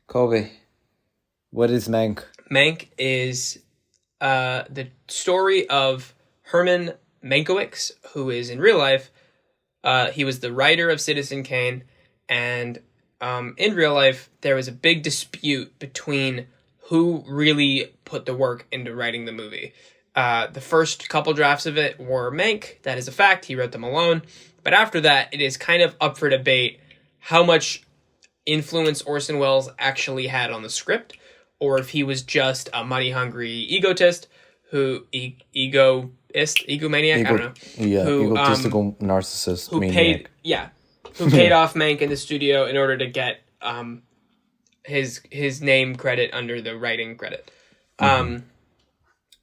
Kolby, what is Mank? Mank is the story of Herman Mankiewicz, who is in real life, he was the writer of Citizen Kane, and in real life there was a big dispute between who really put the work into writing the movie. The first couple drafts of it were Mank, that is a fact, he wrote them alone, but after that it is kind of up for debate how much influence Orson Welles actually had on the script, or if he was just a money-hungry egotist egomaniac, I don't know. Yeah, egotistical narcissist. Who maniac. paid off Mank in the studio in order to get his name credit under the writing credit. The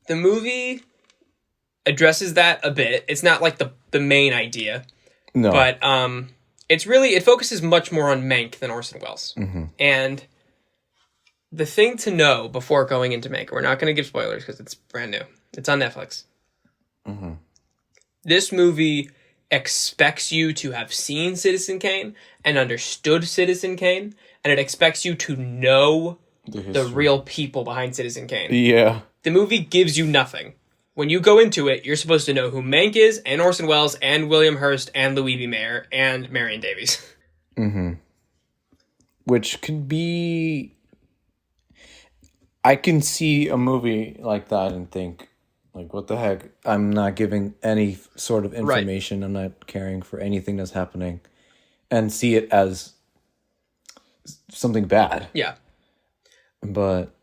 movie addresses that a bit. It's not like the main idea. No. But it focuses much more on Mank than Orson Welles. And the thing to know before going into Mank, we're not going to give spoilers because it's brand new. It's on Netflix. This movie expects you to have seen Citizen Kane and understood Citizen Kane, and it expects you to know the real people behind Citizen Kane. Yeah. The movie gives you nothing. When you go into it, you're supposed to know who Mank is, and Orson Welles, and William Hurst, and Louis B. Mayer, and Marion Davies. Which could be... I can see a movie like that and think, like, what the heck? I'm not giving any sort of information. Right. I'm not caring for anything that's happening. And see it as something bad. Yeah. But...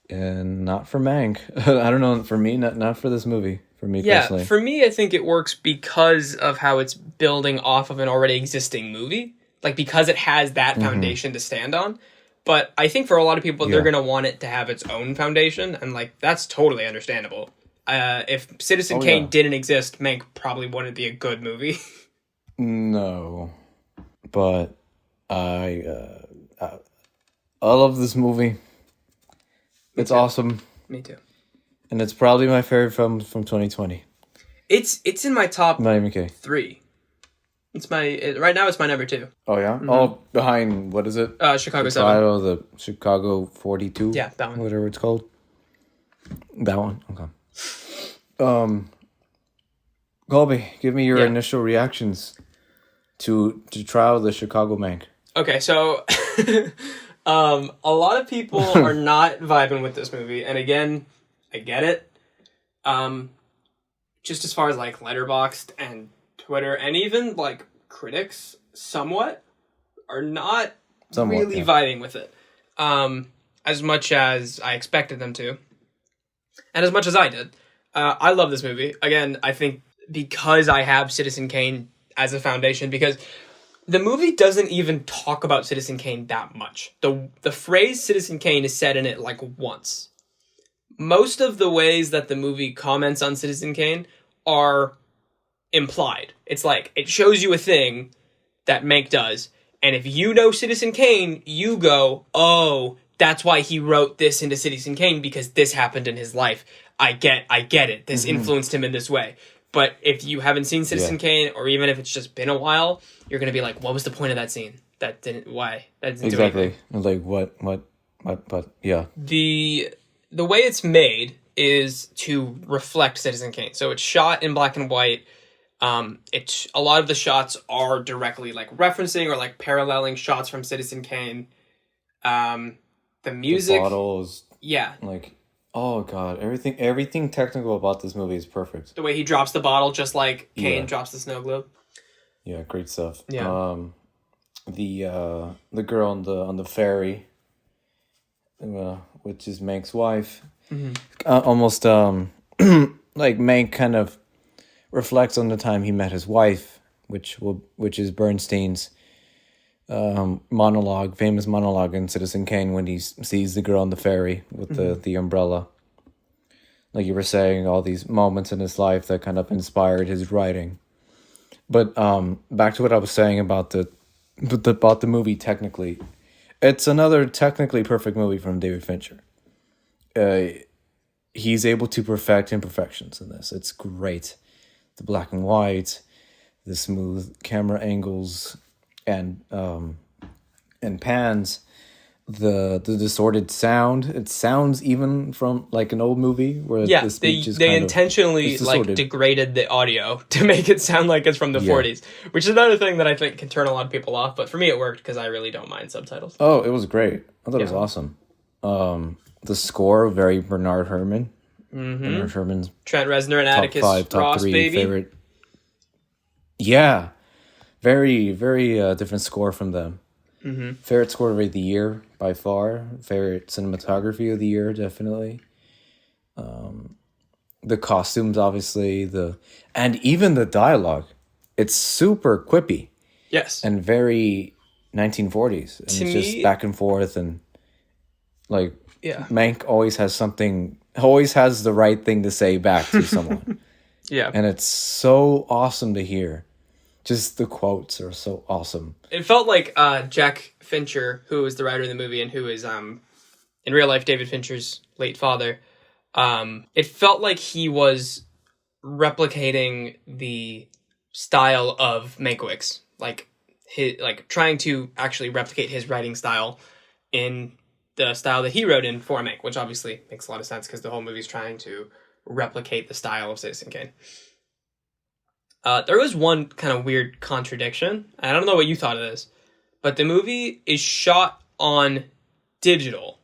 and not for Mank. I don't know. For me, not for this movie. For me personally. Yeah, for me, I think it works because of how it's building off of an already existing movie. Like, because it has that foundation to stand on. But I think for a lot of people, they're going to want it to have its own foundation. And, like, that's totally understandable. If Citizen Kane didn't exist, Mank probably wouldn't be a good movie. No. But I love this movie. It's awesome. Me too. And it's probably my favorite film from 2020. It's in my top not even kidding. 3. Right now it's my number 2. Oh yeah? Oh, behind, what is it? Chicago 7. The Chicago 42? Yeah, that one. Whatever it's called. That one? Okay. Kolby, give me your initial reactions to Trial of the Chicago Mank. Okay, so... a lot of people are not vibing with this movie, and again, I get it. Just as far as like Letterboxd and Twitter, and even like critics, somewhat are not really vibing with it, as much as I expected them to, and as much as I did. I love this movie. Again, I think because I have Citizen Kane as a foundation, because the movie doesn't even talk about Citizen Kane that much. The phrase Citizen Kane is said in it like once. Most of the ways that the movie comments on Citizen Kane are implied. It's like, it shows you a thing that Mank does, And if you know Citizen Kane, you go, oh, that's why he wrote this into Citizen Kane, because this happened in his life. I get it. This influenced him in this way. But if you haven't seen Citizen Kane, or even if it's just been a while, you're going to be like, what was the point of that scene? That didn't do anything. Like, what, yeah. The way it's made is to reflect Citizen Kane. So it's shot in black and white. A lot of the shots are directly like referencing or like paralleling shots from Citizen Kane. The music, the bottles, yeah, like, oh god, everything technical about this movie is perfect. The way he drops the bottle, just like Kane drops the snow globe. Yeah, great stuff. Yeah. The girl on the ferry, which is Mank's wife, almost like Mank kind of reflects on the time he met his wife, which is Bernstein's famous monologue in Citizen Kane when he sees the girl on the ferry with the umbrella. Like you were saying, all these moments in his life that kind of inspired his writing. But back to what I was saying about the movie technically. It's another technically perfect movie from David Fincher. He's able to perfect imperfections in this. It's great. The black and white, the smooth camera angles and pans, the distorted sound. It sounds even from like an old movie where the speech is they intentionally like degraded the audio to make it sound like it's from the 40s, which is another thing that I think can turn a lot of people off. But for me, it worked because I really don't mind subtitles. Oh, it was great. I thought it was awesome. The score, very Bernard Herrmann. Bernard Herrmann's Trent Reznor and Atticus top 3 baby. Favorite. Yeah, very very different score from them. Favorite score of the year by far. Favorite cinematography of the year, definitely. The costumes, obviously, and even the dialogue. It's super quippy. Yes, and very 1940s. And it's just back and forth, and like Mank always has the right thing to say back to someone. Yeah, and it's so awesome to hear. Just the quotes are so awesome. It felt like Jack Fincher, who is the writer of the movie and who is in real life David Fincher's late father. It felt like he was replicating the style of Mankiewicz, like trying to actually replicate his writing style in the style that he wrote in for Mank, which obviously makes a lot of sense because the whole movie's trying to replicate the style of Citizen Kane. There was one kind of weird contradiction. I don't know what you thought of this, but the movie is shot on digital,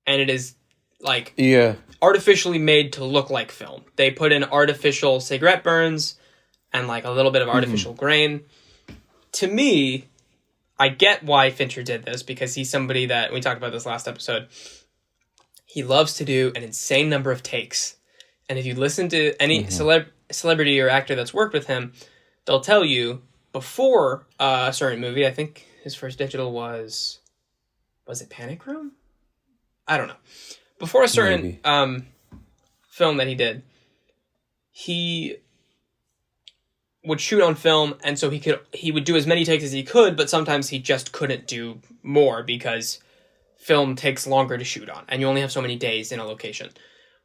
and it is artificially made to look like film. They put in artificial cigarette burns and like a little bit of artificial grain. To me, I get why Fincher did this, because he's somebody that, we talked about this last episode, he loves to do an insane number of takes. And if you listen to any celebrity or actor that's worked with him, they'll tell you before a certain movie, I think his first digital was it Panic Room? I don't know. Before a certain film that he did, he would shoot on film, and so he would do as many takes as he could, but sometimes he just couldn't do more because film takes longer to shoot on, and you only have so many days in a location.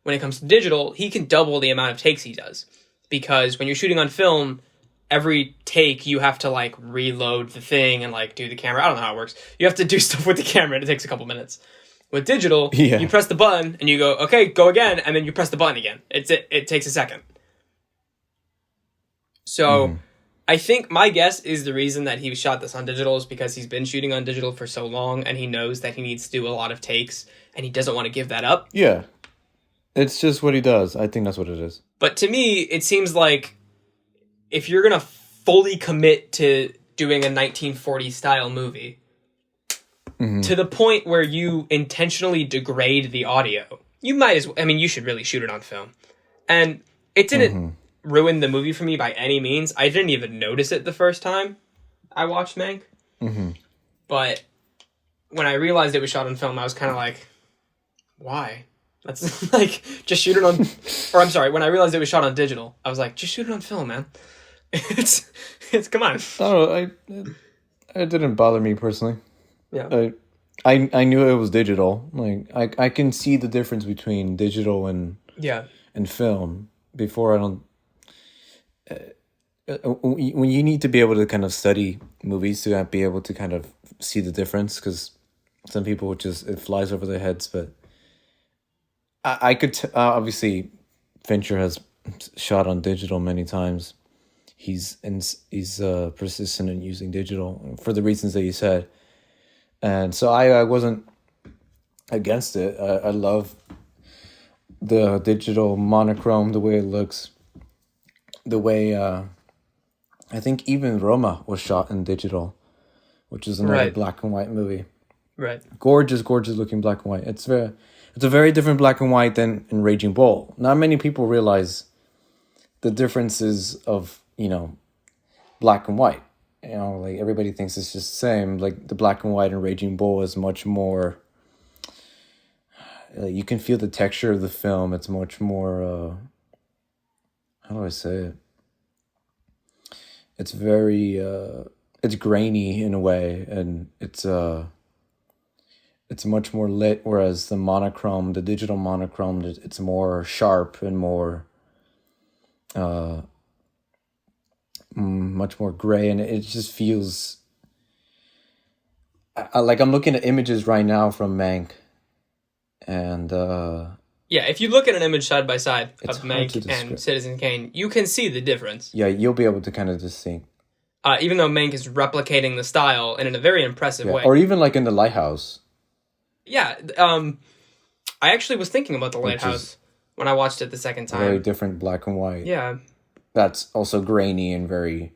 When it comes to digital, he can double the amount of takes he does, because when you're shooting on film, every take you have to like reload the thing and like do the camera. I don't know how it works. You have to do stuff with the camera, and it takes a couple minutes. With digital, you press the button and you go, okay, go again, and then you press the button again. It takes a second. So I think my guess is the reason that he shot this on digital is because he's been shooting on digital for so long, and he knows that he needs to do a lot of takes, and he doesn't want to give that up. Yeah. It's just what he does. I think that's what it is. But to me, it seems like if you're going to fully commit to doing a 1940s style movie, to the point where you intentionally degrade the audio, you might as well, you should really shoot it on film. And it didn't ruin the movie for me by any means. I didn't even notice it the first time I watched Mank. But when I realized it was shot on film, I was kind of like, why? That's like, just shoot it on, or I'm sorry, when I realized it was shot on digital, I was like, just shoot it on film, man. It's come on. I don't know, it didn't bother me personally. Yeah. I knew it was digital. Like I can see the difference between digital and Yeah. film. Before I don't. When you need to be able to kind of study movies to be able to kind of see the difference, because some people just it flies over their heads. But I could obviously Fincher has shot on digital many times. He's persistent in using digital for the reasons that you said, and so I wasn't against it. I love the digital monochrome, the way it looks, the way I think even Roma was shot in digital, which is another black and white movie. Right. Gorgeous looking black and white. It's a very different black and white than in Raging Bull. Not many people realize the differences of, black and white. Like everybody thinks it's just the same. Like the black and white in Raging Bull is much more. You can feel the texture of the film. It's much more. How do I say it? It's very. It's grainy in a way, and it's much more lit. Whereas the digital monochrome, it's more sharp and more. Much more gray, and it just feels. Like I'm looking at images right now from Mank, and yeah, if you look at an image side by side of Mank and Citizen Kane, you can see the difference. Yeah, you'll be able to kind of just see. Even though Mank is replicating the style and in a very impressive way. Or even like in The Lighthouse. Yeah, I actually was thinking about The Lighthouse when I watched it the second time. Very different black and white. Yeah. That's also grainy and very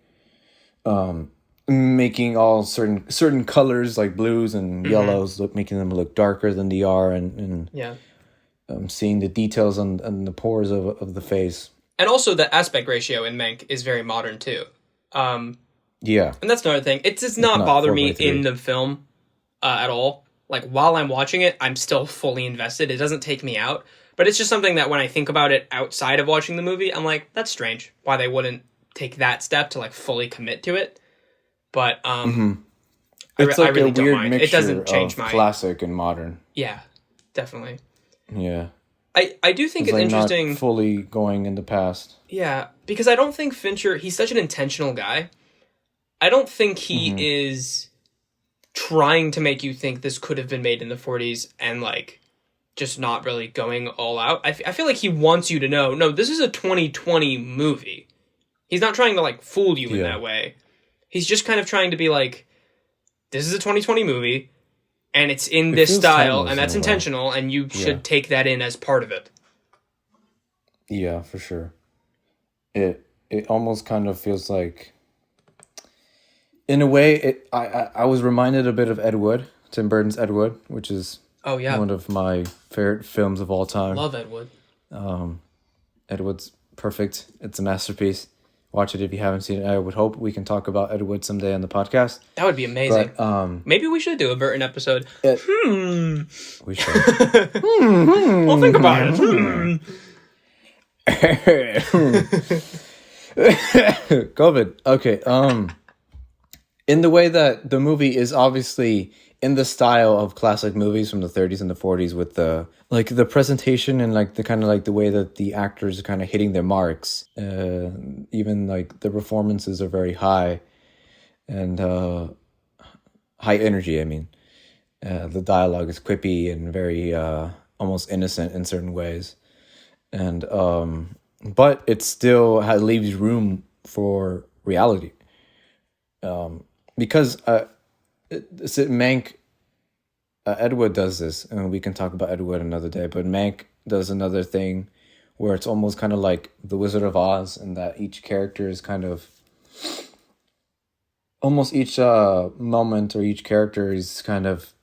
making all certain colors like blues and yellows making them look darker than they are, and yeah. Seeing the details on the pores of the face. And also the aspect ratio in Mank is very modern too. Yeah. And that's another thing. It does not bother me in the film at all. Like, while I'm watching it, I'm still fully invested. It doesn't take me out. But it's just something that when I think about it outside of watching the movie, I'm like, that's strange. Why they wouldn't take that step to, like, fully commit to it. But, It's like I really a weird don't mind. mixture It doesn't change of classic and modern. Yeah, definitely. Yeah. I do think it's like interesting. Not fully going in the past. Yeah, because I don't think Fincher, he's such an intentional guy. I don't think he is trying to make you think this could have been made in the 40s and, like, just not really going all out. I feel like he wants you to know, no, this is a 2020 movie. He's not trying to, like, fool you in that way. He's just kind of trying to be like, this is a 2020 movie, and it's in this style, and that's intentional, and you should take that in as part of it. Yeah, for sure. It almost kind of feels like, in a way, I was reminded a bit of Ed Wood, Tim Burton's Ed Wood, which is one of my favorite films of all time. Love Ed Wood. Ed Wood's perfect. It's a masterpiece. Watch it if you haven't seen it. I would hope we can talk about Ed Wood someday on the podcast. That would be amazing. But, maybe we should do a Burton episode. We should. Well, think about it. COVID. Okay. In the way that the movie is obviously in the style of classic movies from the 30s and the 40s, with the presentation and like the kind of like the way that the actors are kind of hitting their marks. Even like the performances are very high and high energy. I mean, the dialogue is quippy and very almost innocent in certain ways, and but it still leaves room for reality. Because Mank, Ed Wood does this, and we can talk about Ed Wood another day, but Mank does another thing where it's almost kind of like The Wizard of Oz, and that each character is kind of, almost each moment or each character is kind of,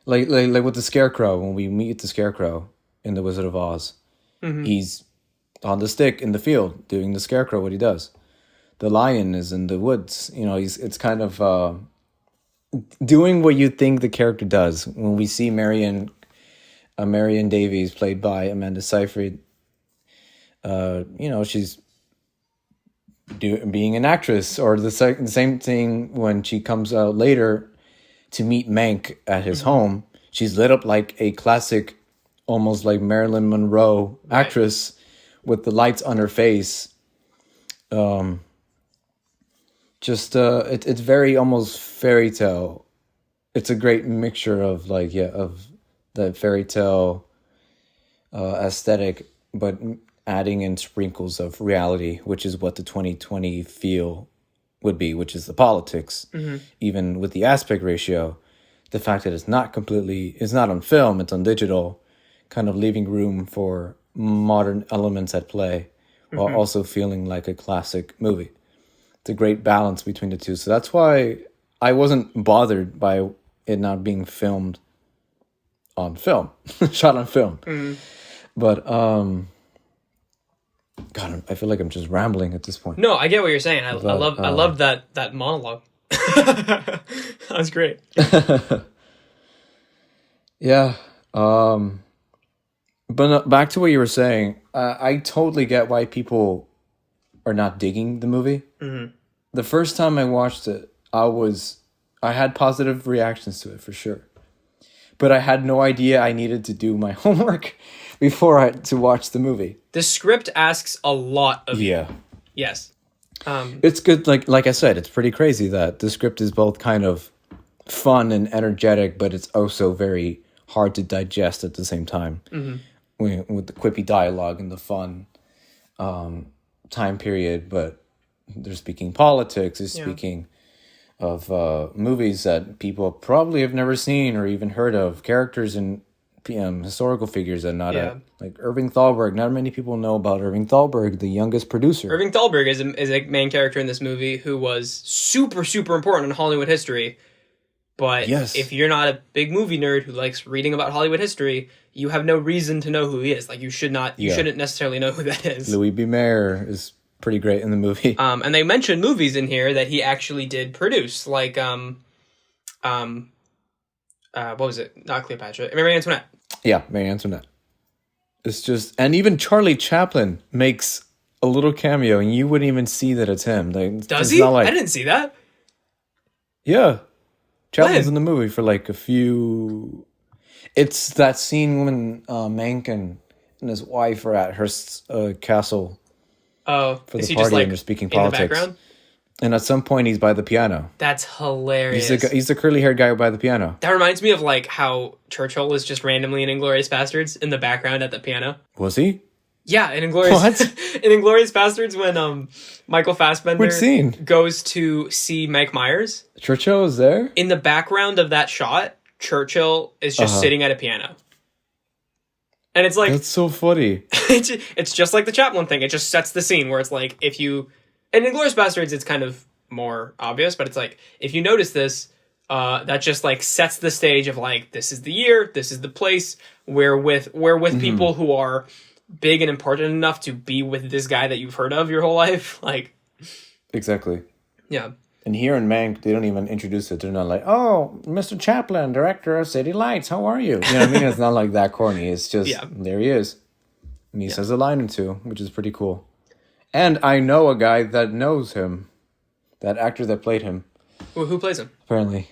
like with the Scarecrow, when we meet the Scarecrow in The Wizard of Oz, he's on the stick in the field doing the Scarecrow, what he does. The lion is in the woods. It's kind of doing what you think the character does. When we see Marion Davies, played by Amanda Seyfried, she's being an actress, or the same thing when she comes out later to meet Mank at his home. She's lit up like a classic, almost like Marilyn Monroe actress with the lights on her face. It's very almost fairy tale. It's a great mixture of of the fairy tale aesthetic, but adding in sprinkles of reality, which is what the 2020 feel would be, which is the politics. Even with the aspect ratio, the fact that it's not on film, it's on digital, kind of leaving room for modern elements at play, while also feeling like a classic movie. It's a great balance between the two. So that's why I wasn't bothered by it not being filmed on film, shot on film. But God, I feel like I'm just rambling at this point. No, I get what you're saying. I love that monologue. That was great. Yeah. But back to what you were saying, I totally get why people are not digging the movie. The first time I watched it, I had positive reactions to it for sure, but I had no idea I needed to do my homework before to watch the movie. The script asks a lot of you. Yes. It's good. Like I said, it's pretty crazy that the script is both kind of fun and energetic, but it's also very hard to digest at the same time. With the quippy dialogue and the fun time period, but they're speaking politics, they're speaking of movies that people probably have never seen or even heard of, characters and historical figures that like Irving Thalberg. Not many people know about Irving Thalberg, the youngest producer. Irving Thalberg is a main character in this movie who was super, super important in Hollywood history. But if you're not a big movie nerd who likes reading about Hollywood history, you have no reason to know who he is. Like, you shouldn't necessarily know who that is. Louis B. Mayer is pretty great in the movie. And they mention movies in here that he actually did produce, like what was it? Not Cleopatra. Mary Antoinette. Yeah, Mary Antoinette. It's just, and even Charlie Chaplin makes a little cameo, and you wouldn't even see that it's him. Does he? I didn't see that. Yeah. Chaplin's in the movie for like a few. It's that scene when Mank and his wife are at her castle. Oh, for the party, and they're speaking politics. In the background? And at some point, he's by the piano. That's hilarious. He's the curly haired guy by the piano. That reminds me of like how Churchill was just randomly in Inglourious Basterds in the background at the piano. Was he? Yeah, in Inglourious Basterds, when Michael Fassbender goes to see Mike Myers. Churchill is there? In the background of that shot, Churchill is just sitting at a piano. And it's like... That's so funny. It's just like the Chaplin thing. It just sets the scene where it's like, if you... In Inglourious Basterds, it's kind of more obvious, but it's like, if you notice this, that just like sets the stage of like, this is the year, this is the place, we're with people who are big and important enough to be with this guy that you've heard of your whole life. Like, exactly. Yeah. And here in Mank, they don't even introduce it. They're not like, oh, Mr. Chaplin, director of City Lights, how are you? You know what I mean? It's not like that corny. It's just, there he is. And he says a line or two, which is pretty cool. And I know a guy that knows him. That actor that played him. Who plays him? Apparently.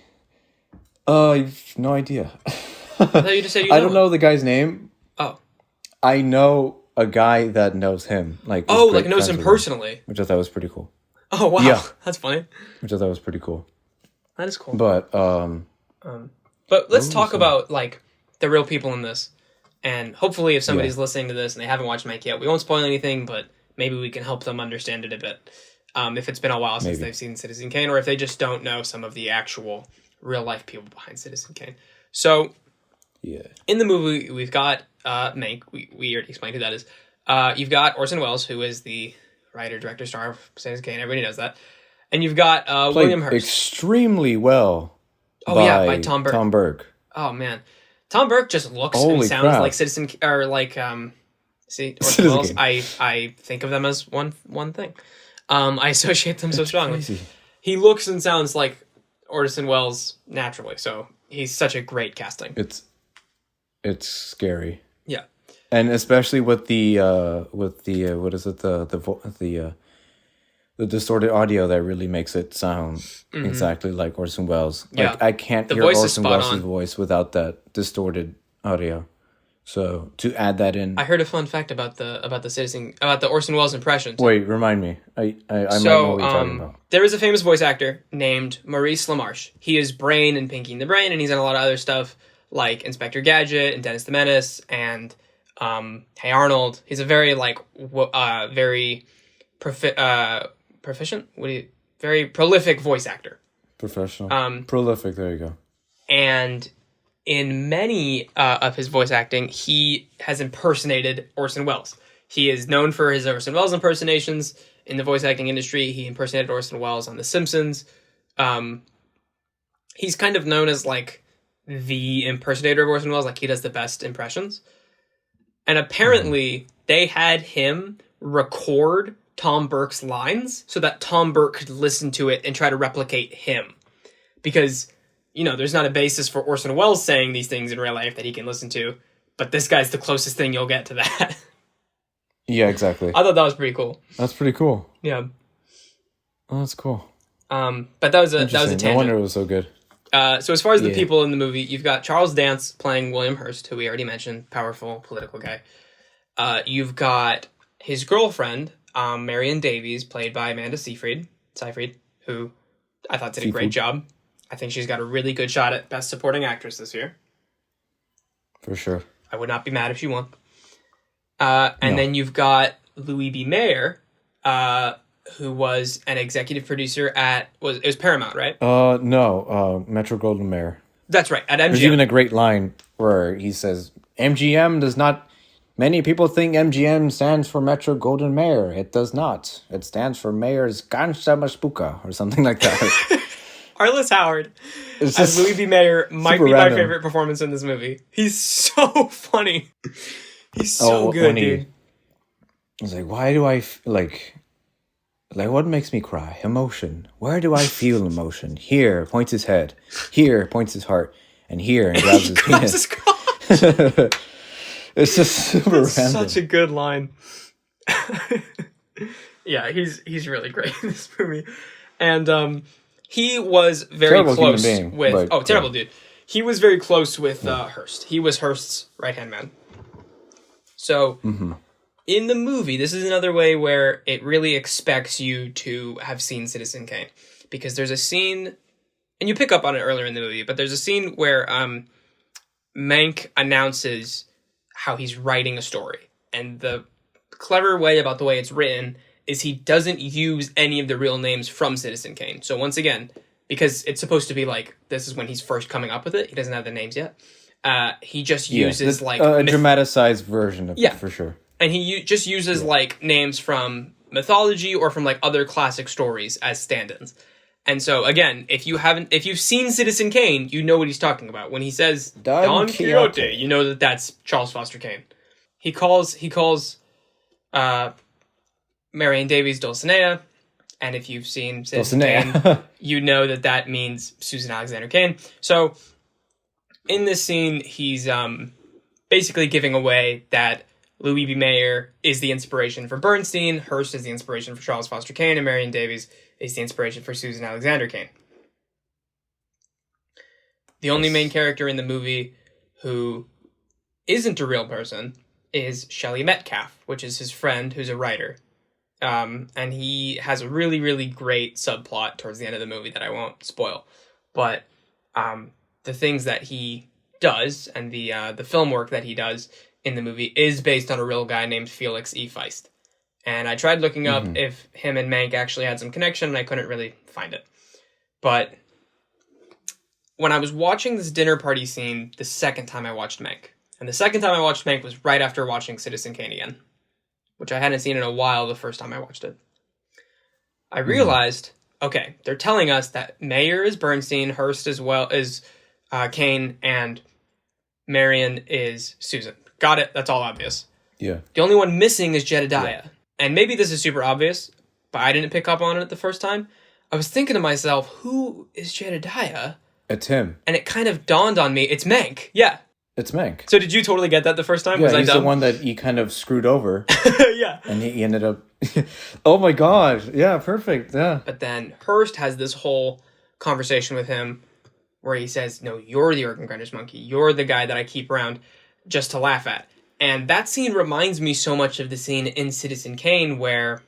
No idea. I thought you just said you know I don't know the guy's name. Oh. I know a guy that knows him. Knows him personally. Which I thought was pretty cool. Oh, wow. Yeah. That's funny. Which I thought was pretty cool. That is cool. But, but let's talk about, like, the real people in this. And hopefully if somebody's listening to this and they haven't watched Mank yet, we won't spoil anything, but maybe we can help them understand it a bit. If it's been a while since they've seen Citizen Kane, or if they just don't know some of the actual real-life people behind Citizen Kane. So, in the movie, we've got Mank. We already explained who that is. You've got Orson Welles, who is the writer, director, star of Citizen Kane. Everybody knows that. And you've got William Hurt. Extremely well by Tom Burke. Tom Burke. Oh, man. Tom Burke just looks and sounds like Citizen... Or like... See, Orson Welles, I think of them as one thing. I associate them so strongly. Crazy. He looks and sounds like Orson Welles naturally, so he's such a great casting. It's scary. Yeah, and especially with the what is it, the the distorted audio that really makes it sound exactly like Orson Welles. Yeah. Like I can't The hear voice is Orson spot Welles' on. voice without that distorted audio. So to add that in, I heard a fun fact about the Orson Welles impression. wait, remind me. I might know what you're talking about. There is a famous voice actor named Maurice LaMarche. He is Brain in Pinky and the Brain, and he's done a lot of other stuff like Inspector Gadget and Dennis the Menace and Hey Arnold. He's a very very proficient. Very prolific voice actor. Professional, prolific. There you go. And in many of his voice acting, he has impersonated Orson Welles. He is known for his Orson Welles impersonations in the voice acting industry. He impersonated Orson Welles on The Simpsons. He's kind of known as like the impersonator of Orson Welles, like he does the best impressions. And apparently they had him record Tom Burke's lines so that Tom Burke could listen to it and try to replicate him. Because, you know, there's not a basis for Orson Welles saying these things in real life that he can listen to, but this guy's the closest thing you'll get to that. Yeah, exactly. I thought that was pretty cool. That's pretty cool. Yeah. Oh, that's cool. But that was a tangent. No wonder it was so good. So as far as the people in the movie, you've got Charles Dance playing William Hearst, who we already mentioned, powerful political guy. You've got his girlfriend, Marion Davies, played by Amanda Seyfried, who I thought did a great job. I think she's got a really good shot at Best Supporting Actress this year. For sure. I would not be mad if she won. Then you've got Louis B. Mayer, who was an executive producer it was Paramount, right? No, Metro Goldwyn Mayer. That's right, at MGM. There's even a great line where he says, MGM does not... Many people think MGM stands for Metro Goldwyn Mayer. It does not. It stands for Mayer's Gansa Maspuka, or something like that. Arliss Howard as Louis B. Mayer might be my favorite performance in this movie. He's so funny. He's so good, dude. He's like, why do I... Like, what makes me cry? Emotion. Where do I feel emotion? Here, points his head. Here, points his heart. And here, and grabs his penis. His crotch. It's just super random. Such a good line. Yeah, he's really great in this movie. And he was very terrible close being, with... terrible dude. He was very close with Hearst. He was Hearst's right-hand man. So... In the movie, this is another way where it really expects you to have seen Citizen Kane. Because there's a scene, and you pick up on it earlier in the movie, but there's a scene where Mank announces how he's writing a story. And the clever way about the way it's written is he doesn't use any of the real names from Citizen Kane. So once again, because it's supposed to be like, this is when he's first coming up with it, he doesn't have the names yet. He just uses a dramatized version of it, for sure. And he just uses like names from mythology or from like other classic stories as stand-ins. And so again, if you've seen Citizen Kane, you know what he's talking about. When he says Don Quixote, you know that that's Charles Foster Kane. He calls Marion Davies Dulcinea, and if you've seen Citizen Kane, you know that means Susan Alexander Kane. So in this scene, he's basically giving away that Louis B. Mayer is the inspiration for Bernstein, Hearst is the inspiration for Charles Foster Kane, and Marion Davies is the inspiration for Susan Alexander Kane. The only main character in the movie who isn't a real person is Shelley Metcalf, which is his friend who's a writer. And he has a really, really great subplot towards the end of the movie that I won't spoil. But the things that he does and the film work that he does in the movie is based on a real guy named Felix E. Feist. And I tried looking up if him and Mank actually had some connection, and I couldn't really find it. But when I was watching this dinner party scene the second time I watched Mank, and the second time I watched Mank was right after watching Citizen Kane again, which I hadn't seen in a while the first time I watched it, I realized, okay, they're telling us that Mayer is Bernstein, Hearst as well is Kane, and Marion is Susan. Got it. That's all obvious. Yeah. The only one missing is Jedediah. Yeah. And maybe this is super obvious, but I didn't pick up on it the first time. I was thinking to myself, who is Jedediah? It's him. And it kind of dawned on me, it's Mank. Yeah. It's Mank. So did you totally get that the first time? Yeah, was he's the one that he kind of screwed over. Yeah. And he ended up Oh my god. Yeah, perfect. Yeah. But then Hearst has this whole conversation with him where he says, no, you're the organ grinder's monkey. You're the guy that I keep around just to laugh at. And that scene reminds me so much of the scene in Citizen Kane where...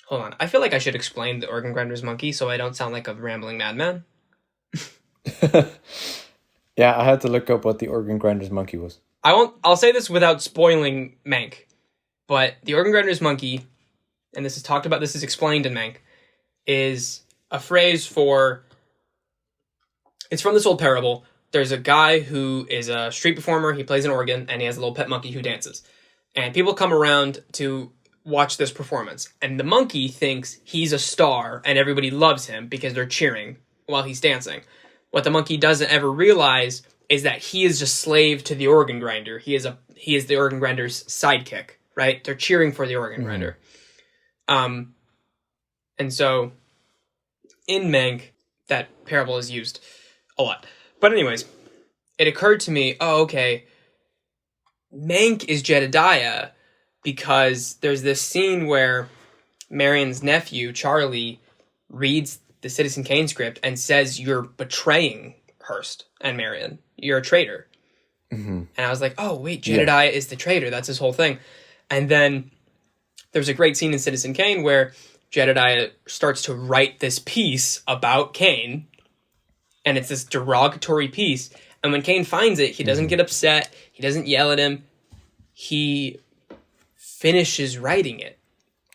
Hold on. I feel like I should explain the organ grinder's monkey so I don't sound like a rambling madman. Yeah, I had to look up what the organ grinder's monkey was. I'll say this without spoiling Mank. But the organ grinder's monkey, and this is explained in Mank, is a phrase for... It's from this old parable. There's a guy who is a street performer. He plays an organ, and he has a little pet monkey who dances. And people come around to watch this performance. And the monkey thinks he's a star, and everybody loves him because they're cheering while he's dancing. What the monkey doesn't ever realize is that he is just slave to the organ grinder. He is the organ grinder's sidekick, right? They're cheering for the organ grinder. And so in Mank, that parable is used a lot. But anyways, it occurred to me, oh, okay, Mank is Jedediah because there's this scene where Marion's nephew, Charlie, reads the Citizen Kane script and says, you're betraying Hearst and Marion. You're a traitor. Mm-hmm. And I was like, oh, wait, Jedediah is the traitor. That's his whole thing. And then there's a great scene in Citizen Kane where Jedediah starts to write this piece about Kane, and it's this derogatory piece. And when Kane finds it, he doesn't get upset. He doesn't yell at him. He finishes writing it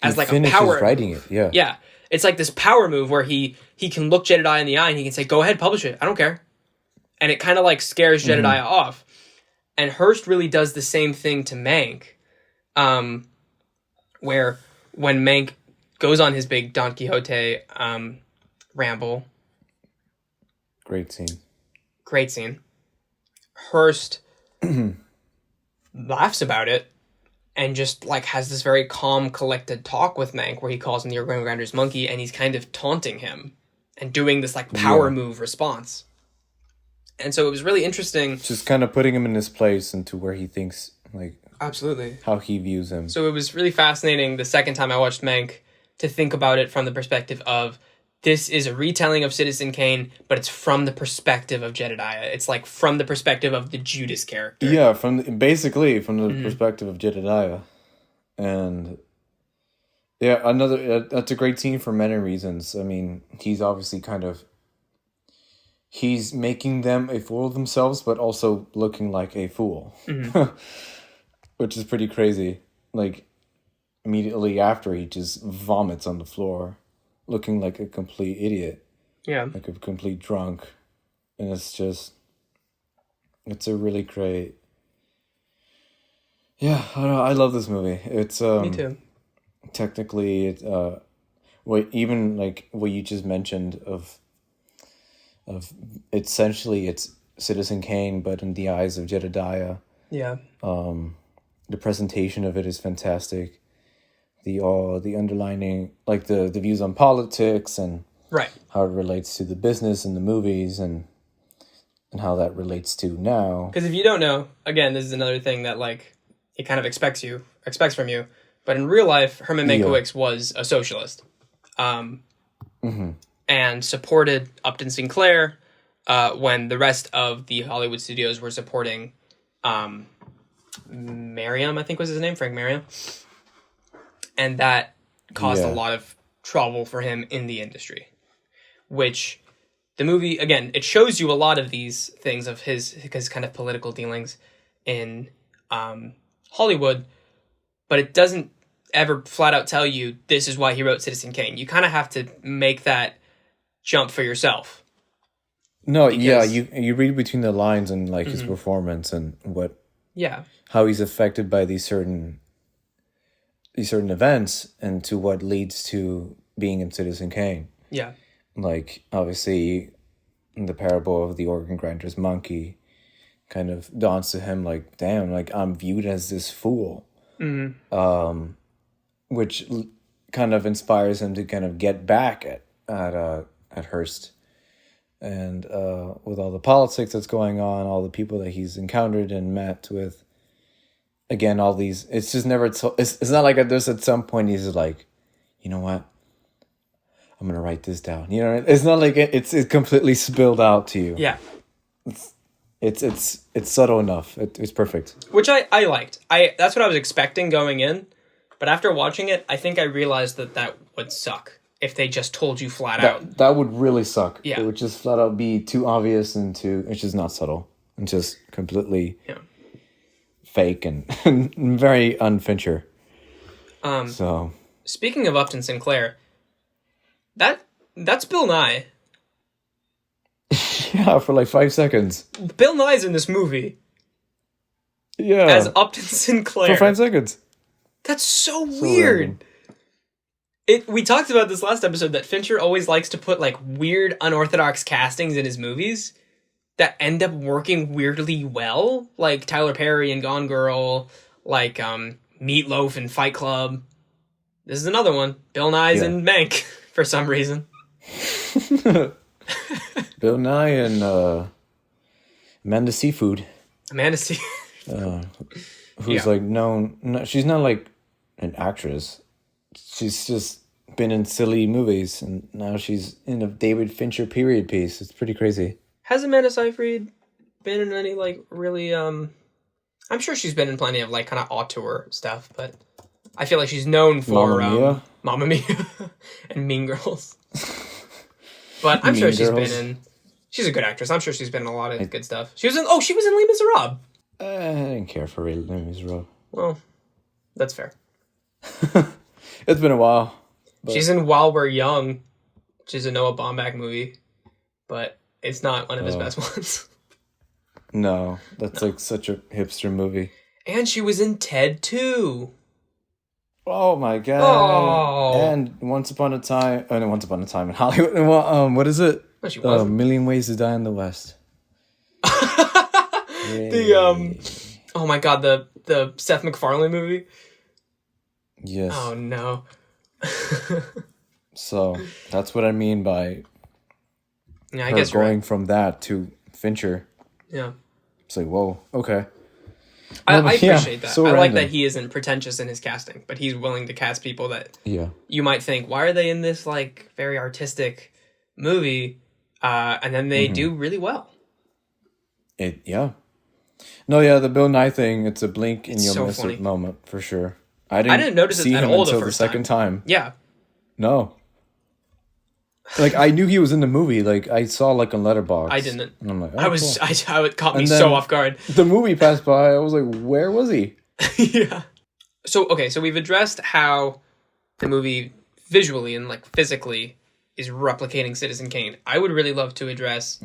as like a power writing move. It, yeah. Yeah. It's like this power move where he can look Jedediah in the eye and he can say, go ahead, publish it. I don't care. And it kind of like scares Jedediah off. And Hearst really does the same thing to Mank, where when Mank goes on his big Don Quixote ramble. Great scene. Hearst laughs about it and just like has this very calm, collected talk with Mank where he calls him the organ grinder's monkey, and he's kind of taunting him and doing this like power move response. And so it was really interesting. Just kind of putting him in his place and to where he thinks, like... Absolutely. How he views him. So it was really fascinating the second time I watched Mank to think about it from the perspective of this is a retelling of Citizen Kane, but it's from the perspective of Jedediah. It's like from the perspective of the Judas character. Yeah, from the perspective of Jedediah. And yeah, that's a great scene for many reasons. I mean, he's obviously he's making them a fool of themselves, but also looking like a fool. Mm-hmm. Which is pretty crazy. Like, immediately after, he just vomits on the floor, looking like a complete idiot. Yeah. Like a complete drunk. And it's a really great... Yeah, I don't know, I love this movie. It's... Me too. Technically, even like what you just mentioned of essentially it's Citizen Kane, but in the eyes of Jedediah. Yeah. The presentation of it is fantastic. The underlining, like the views on politics and how it relates to the business and the movies and how that relates to now. Because if you don't know, again, this is another thing that like it kind of expects from you. But in real life, Herman Mankiewicz was a socialist. And supported Upton Sinclair when the rest of the Hollywood studios were supporting Merriam, I think was his name, Frank Merriam. And that caused a lot of trouble for him in the industry. Which the movie, again, it shows you a lot of these things of his kind of political dealings in Hollywood, but it doesn't ever flat out tell you this is why he wrote Citizen Kane. You kind of have to make that jump for yourself. No, you read between the lines and like his performance and how he's affected by these certain events and to what leads to being in Citizen Kane. Yeah. Like obviously the parable of the organ grinder's monkey kind of dawns to him like, damn, like I'm viewed as this fool. Mm-hmm. Which kind of inspires him to kind of get back at Hearst. And with all the politics that's going on, all the people that he's encountered and met with, again, all these. It's just never. It's not like there's at some point he's like, you know what? I'm gonna write this down. You know, it's not like it's completely spilled out to you. Yeah. It's subtle enough. It's perfect. Which I liked. That's what I was expecting going in, but after watching it, I think I realized that would suck if they just told you flat out. That would really suck. Yeah. It would just flat out be too obvious and it's just not subtle and just completely fake and very unfincher. So speaking of Upton Sinclair, that's Bill Nye. Yeah, for like 5 seconds. Bill Nye's in this movie. Yeah. As Upton Sinclair. For 5 seconds. That's so weird. We talked about this last episode that Fincher always likes to put like weird, unorthodox castings in his movies that end up working weirdly well. Like Tyler Perry in Gone Girl, like Meatloaf in Fight Club. This is another one. Bill Nye's in Mank for some reason. Bill Nye and Amanda Seafood. Amanda Seafood. Who's like known. No, she's not like an actress. She's just been in silly movies, and now she's in a David Fincher period piece. It's pretty crazy. Has Amanda Seyfried been in any like really? I'm sure she's been in plenty of like kind of auteur stuff, but I feel like she's known for Mamma Mia and Mean Girls. But I'm sure she's been in. She's a good actress. I'm sure she's been in a lot of good stuff. She was in Les Miserables. I didn't care for Les Miserables. Well, that's fair. It's been a while. But... She's in While We're Young, which is a Noah Baumbach movie, but it's not one of his best ones. No, that's like such a hipster movie. And she was in Ted 2. Oh my god! Oh. And Once Upon a Time in Hollywood. Well, what is it? No, she wasn't. A Million Ways to Die in the West. Oh my god, the Seth MacFarlane movie. Yes. Oh no. So that's what I mean by I guess going from that to Fincher. Yeah. It's like, whoa, okay. I appreciate that. So I random. like that he isn't pretentious in his casting, but he's willing to cast people that you might think, why are they in this like very artistic movie? And then they do really well. The Bill Nye thing, it's a blink and you'll miss it moment for sure. I didn't notice it at all until the second time. Yeah. No. Like, I knew he was in the movie. Like, I saw, like, a letterbox. I didn't. And I'm like, it caught me so off guard. The movie passed by. I was like, where was he? Yeah. So we've addressed how the movie visually and, like, physically is replicating Citizen Kane. I would really love to address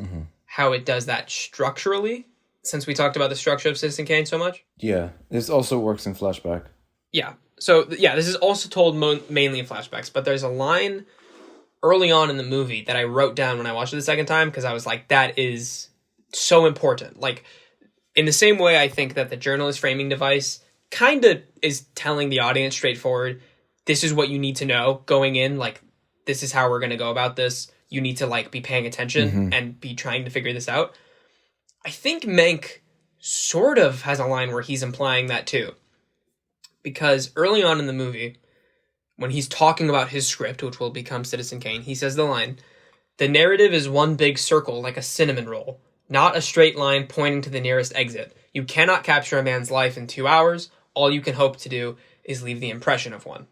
how it does that structurally, since we talked about the structure of Citizen Kane so much. Yeah. This also works in flashback. Yeah. So, this is also told mainly in flashbacks, but there's a line early on in the movie that I wrote down when I watched it the second time, because I was like, that is so important. Like, in the same way I think that the journalist framing device kind of is telling the audience straightforward, this is what you need to know going in, like, this is how we're going to go about this. You need to, like, be paying attention and be trying to figure this out. I think Mank sort of has a line where he's implying that too. Because early on in the movie, when he's talking about his script, which will become Citizen Kane, he says the line, "The narrative is one big circle like a cinnamon roll, not a straight line pointing to the nearest exit. You cannot capture a man's life in 2 hours. All you can hope to do is leave the impression of one."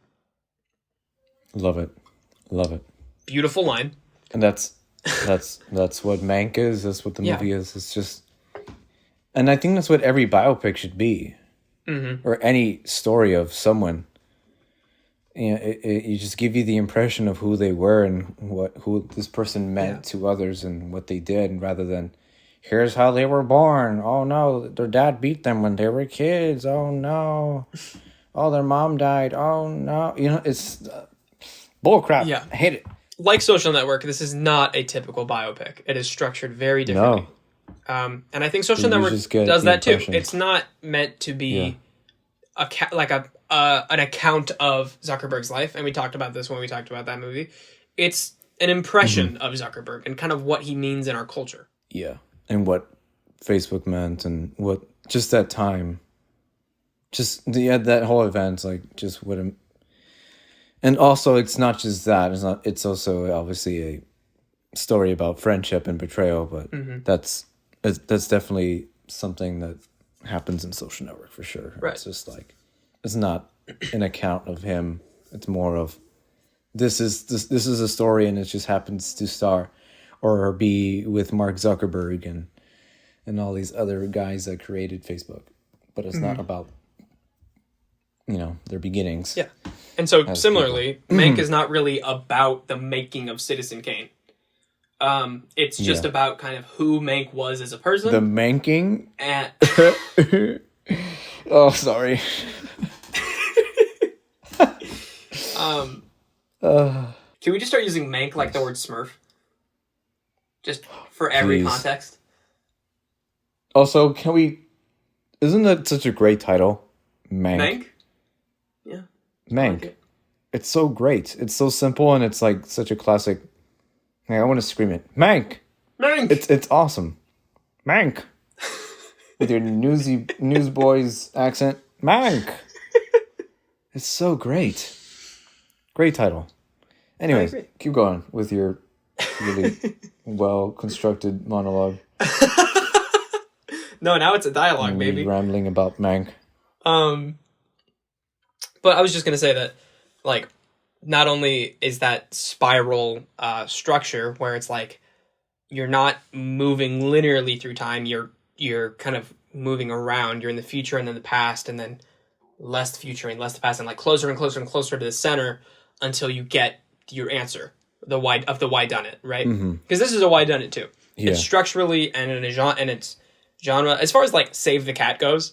Love it. Love it. Beautiful line. And that's what Mank is. That's what the movie is. It's just... And I think that's what every biopic should be. Or any story of someone. You know, it just give you the impression of who they were and who this person meant to others and what they did, rather than, here's how they were born. Oh no, their dad beat them when they were kids. Oh no. Oh, their mom died. Oh no. You know, it's bullcrap. Yeah. I hate it. Like Social Network, this is not a typical biopic. It is structured very differently. No. And I think Social Network does that too. It's not meant to be an account of Zuckerberg's life, and we talked about this when we talked about that movie. It's an impression of Zuckerberg and kind of what he means in our culture. Yeah, and what Facebook meant, and what just that time just that whole event, like, just wouldn't. And also, it's not just that. It's also obviously a story about friendship and betrayal. But that's definitely something that happens in Social Network for sure. Right. It's just like, it's not an account of him. It's more of this is a story, and it just happens to star or be with Mark Zuckerberg and all these other guys that created Facebook. But it's not about, their beginnings. Yeah. And so similarly, Mank is not really about the making of Citizen Kane. It's just about kind of who Mank was as a person. The Manking? And oh, sorry. Can we just start using Mank like the word Smurf? Just for every context? Also, isn't that such a great title? Mank? Yeah. Mank. Like it's so great. It's so simple, and it's like such a classic. Like, I want to scream it. Mank! Mank! It's awesome. Mank! With your newsboys accent. Mank! It's so great. Great title. Anyways, keep going with your really well-constructed monologue. No, now it's a dialogue, baby. Rambling about Mank. But I was just going to say that, like, not only is that spiral structure where it's like you're not moving linearly through time, you're kind of moving around. You're in the future and then the past, and then less the future and less the past, and like closer and closer and closer to the center until you get your answer, the why done it, right? Because this is a why done it too. Yeah. It's structurally and in a genre, and it's genre. As far as like Save the Cat goes,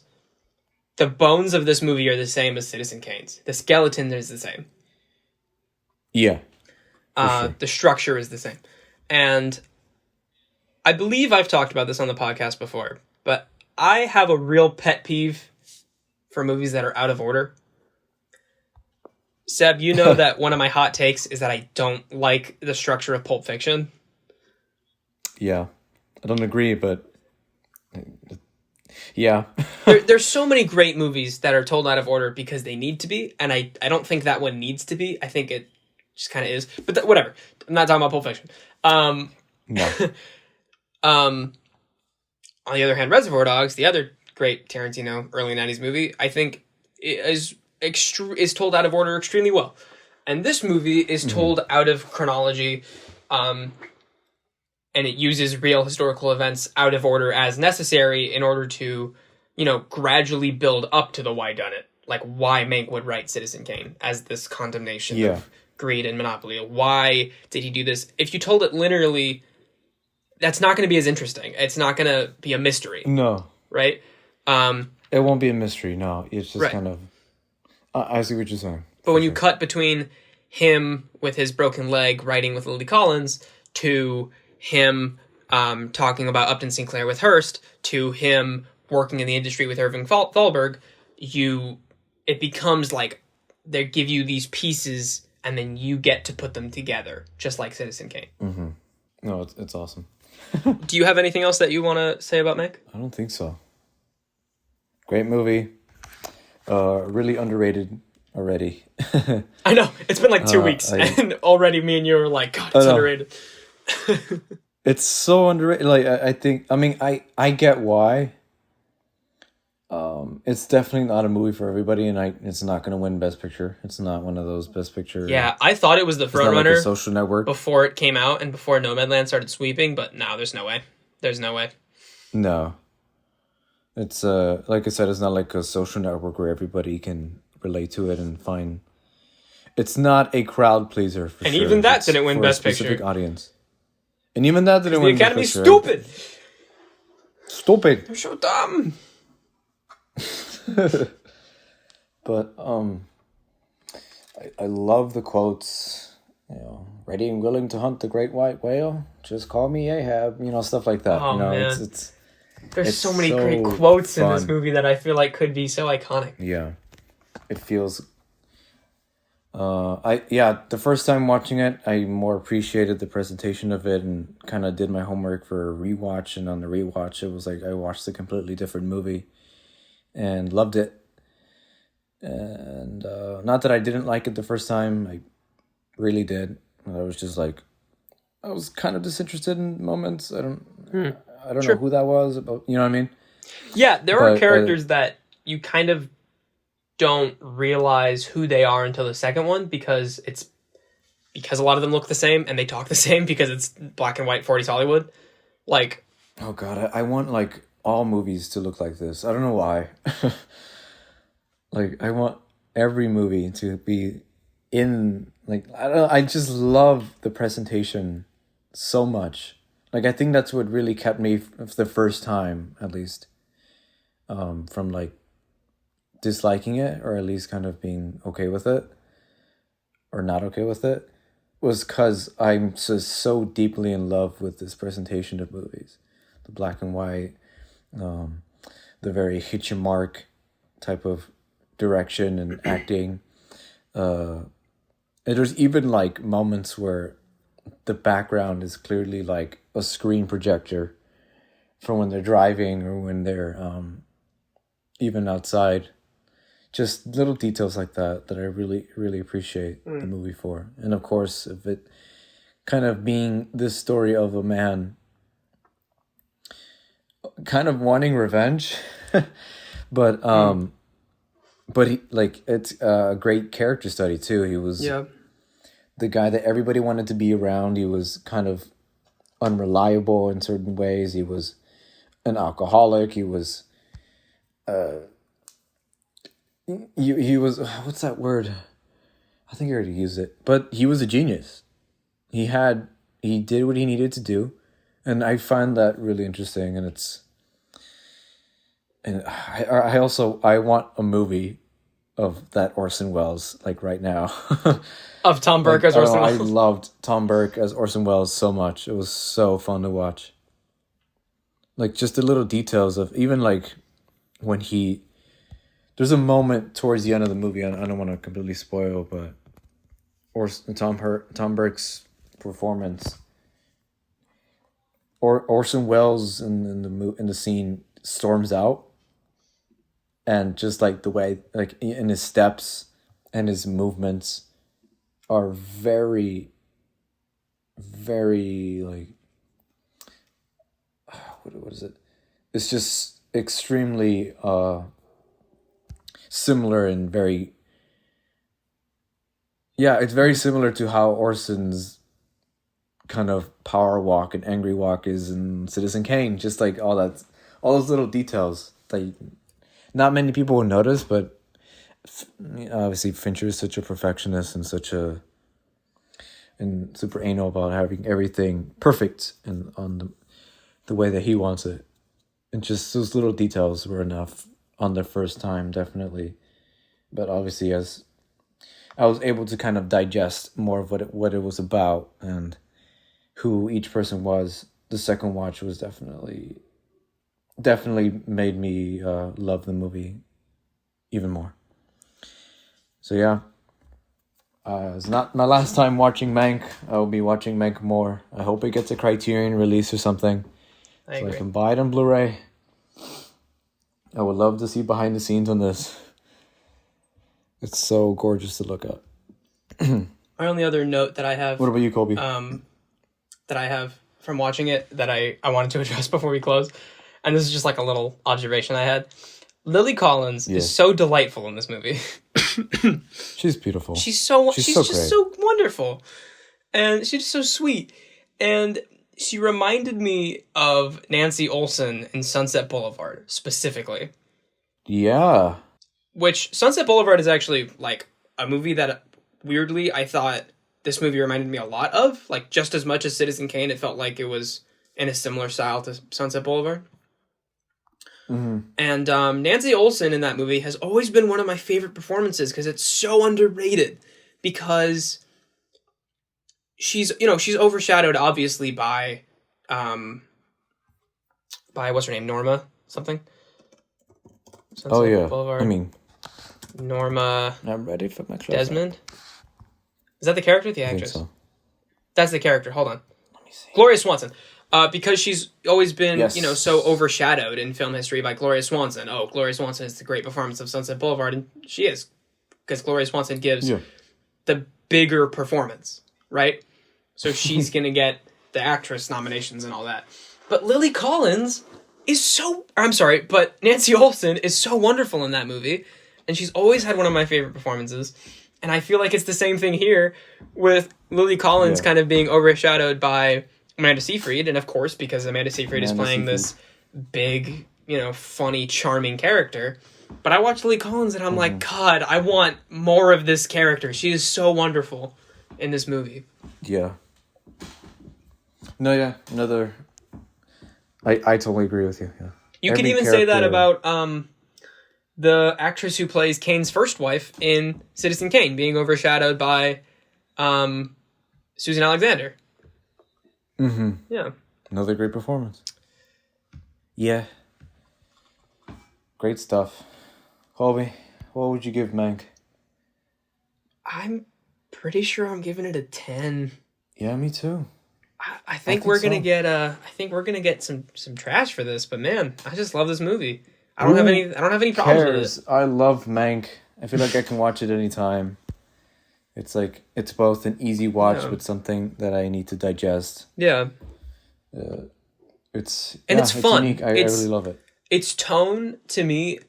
the bones of this movie are the same as Citizen Kane's. The skeleton is the same. Yeah. Sure. The structure is the same. And I believe I've talked about this on the podcast before, but I have a real pet peeve for movies that are out of order. Seb, you know that one of my hot takes is that I don't like the structure of Pulp Fiction. Yeah. I don't agree, but yeah. There's so many great movies that are told out of order because they need to be, and I don't think that one needs to be. I think it just kind of is. But whatever. I'm not talking about Pulp Fiction. No. On the other hand, Reservoir Dogs, the other great Tarantino early 90s movie, I think is told out of order extremely well. And this movie is told out of chronology, and it uses real historical events out of order as necessary in order to, gradually build up to the why done it. Like why Mank would write Citizen Kane as this condemnation of greed and monopoly. Why did he do this? If you told it linearly, that's not going to be as interesting. It's not going to be a mystery. No. Right? It won't be a mystery, no. It's just kind of... I see what you're saying. But when you cut between him with his broken leg writing with Lily Collins to him talking about Upton Sinclair with Hearst to him working in the industry with Irving Thalberg, it becomes like they give you these pieces and then you get to put them together, just like Citizen Kane. Mm-hmm. No, it's awesome. Do you have anything else that you want to say about Mank? I don't think so. Great movie. Really underrated already. I know. It's been like 2 weeks, and already me and you are like, God, it's underrated. It's so underrated. Like, I get why. It's definitely not a movie for everybody, and it's not going to win Best Picture. It's not one of those Best Picture. Yeah, I thought it was the frontrunner. Like Social Network before it came out and before Nomadland started sweeping, but no, there's no way. There's no way. No. It's like I said, it's not like a Social Network where everybody can relate to it and find. It's not a crowd pleaser for and sure. even that didn't win Best Picture. Specific audience. And even that didn't win. The Academy's stupid. Stupid. They're so dumb. But I love the quotes. Ready and willing to hunt the great white whale. Just call me Ahab. Stuff like that. Oh man, it's there's so many great quotes in this movie that I feel like could be so iconic. Yeah, it feels. The first time watching it, I more appreciated the presentation of it and kind of did my homework for a rewatch. And on the rewatch, it was like I watched a completely different movie, and loved it. And not that I didn't like it the first time, I really did. I was just like, I was kind of disinterested in moments. I don't Sure. know who that was, but you know what I mean? Yeah, there are characters that you kind of don't realize who they are until the second one because a lot of them look the same and they talk the same because it's black and white 40s Hollywood. Like, oh god, I want like all movies to look like this. I don't know why. Like I want every movie to be in like I just love the presentation so much. Like I think that's what really kept me the first time at least from like disliking it or at least kind of being okay with it or not okay with it was because I'm so deeply in love with this presentation of movies, the black and white, the very hit your mark type of direction and acting. There's even like moments where the background is clearly like a screen projector from when they're driving or when they're even outside. Just little details like that I really, really appreciate the movie for. And of course, if it kind of being this story of a man kind of wanting revenge, but he like it's a great character study too. He was the guy that everybody wanted to be around. He was kind of unreliable in certain ways. He was an alcoholic. He was he was what's that word? I think I already used it. But he was a genius. He did what he needed to do, and I find that really interesting. And I also want a movie of that Orson Welles like right now. Of Tom Burke as Orson Welles. I loved Tom Burke as Orson Welles so much. It was so fun to watch. Like just the little details of even like when there's a moment towards the end of the movie. I don't want to completely spoil, but Tom Burke's performance, or Orson Welles in the scene storms out, and just like the way like in his steps and his movements are very, very like what is it? It's just extremely similar and very it's very similar to how Orson's kind of power walk and angry walk is in Citizen Kane. Just like all those little details that not many people will notice, but obviously Fincher is such a perfectionist and and super anal about having everything perfect and on the way that he wants it. And just those little details were enough on the first time, definitely. But obviously, as I was able to kind of digest more of what it was about and who each person was, the second watch was definitely made me love the movie even more. So yeah, it's not my last time watching Mank. I will be watching Mank more. I hope it gets a Criterion release or something, I agree. I can buy it on Blu-ray. I would love to see behind the scenes on this. It's so gorgeous to look at. My only other note that I have... What about you, Kolby? That I have from watching it that I wanted to address before we close, and this is just like a little observation I had. Lily Collins is so delightful in this movie. She's beautiful. She's so just great. So wonderful. And she's just so sweet. And she reminded me of Nancy Olsen in Sunset Boulevard, specifically. Yeah. Which, Sunset Boulevard is actually, like, a movie that, weirdly, I thought this movie reminded me a lot of. Like, just as much as Citizen Kane, it felt like it was in a similar style to Sunset Boulevard. Mm-hmm. And Nancy Olsen in that movie has always been one of my favorite performances because it's so underrated. Because she's overshadowed obviously by what's her name, Norma something. Sunset Boulevard. I mean, Norma. I'm ready for my close-up. Desmond. Is that the character or the actress? I think so. That's the character. Hold on. Let me see. Gloria Swanson. Because she's always been, Yes. so overshadowed in film history by Gloria Swanson. Oh, Gloria Swanson is the great performance of Sunset Boulevard, and she is, because Gloria Swanson gives the bigger performance, right? So she's going to get the actress nominations and all that. But Lily Collins but Nancy Olsen is so wonderful in that movie, and she's always had one of my favorite performances. And I feel like it's the same thing here with Lily Collins kind of being overshadowed by Amanda Seyfried, and of course, because Amanda Seyfried is playing this big, funny, charming character. But I watch Lily Collins and I'm like, God, I want more of this character. She is so wonderful in this movie. Yeah. No, yeah, another... I totally agree with you, yeah. You could even say that about the actress who plays Kane's first wife in Citizen Kane being overshadowed by Susan Alexander. Mm-hmm. Yeah. Another great performance. Yeah. Great stuff. Kolby, what would you give Mank? I'm pretty sure I'm giving it a 10. Yeah, me too. I think we're gonna get some trash for this, but man, I just love this movie. I don't have any problems with it. I love Mank. I feel like I can watch it anytime. It's like it's both an easy watch but something that I need to digest. Yeah. It's fun. Unique. I really love it. Its tone to me,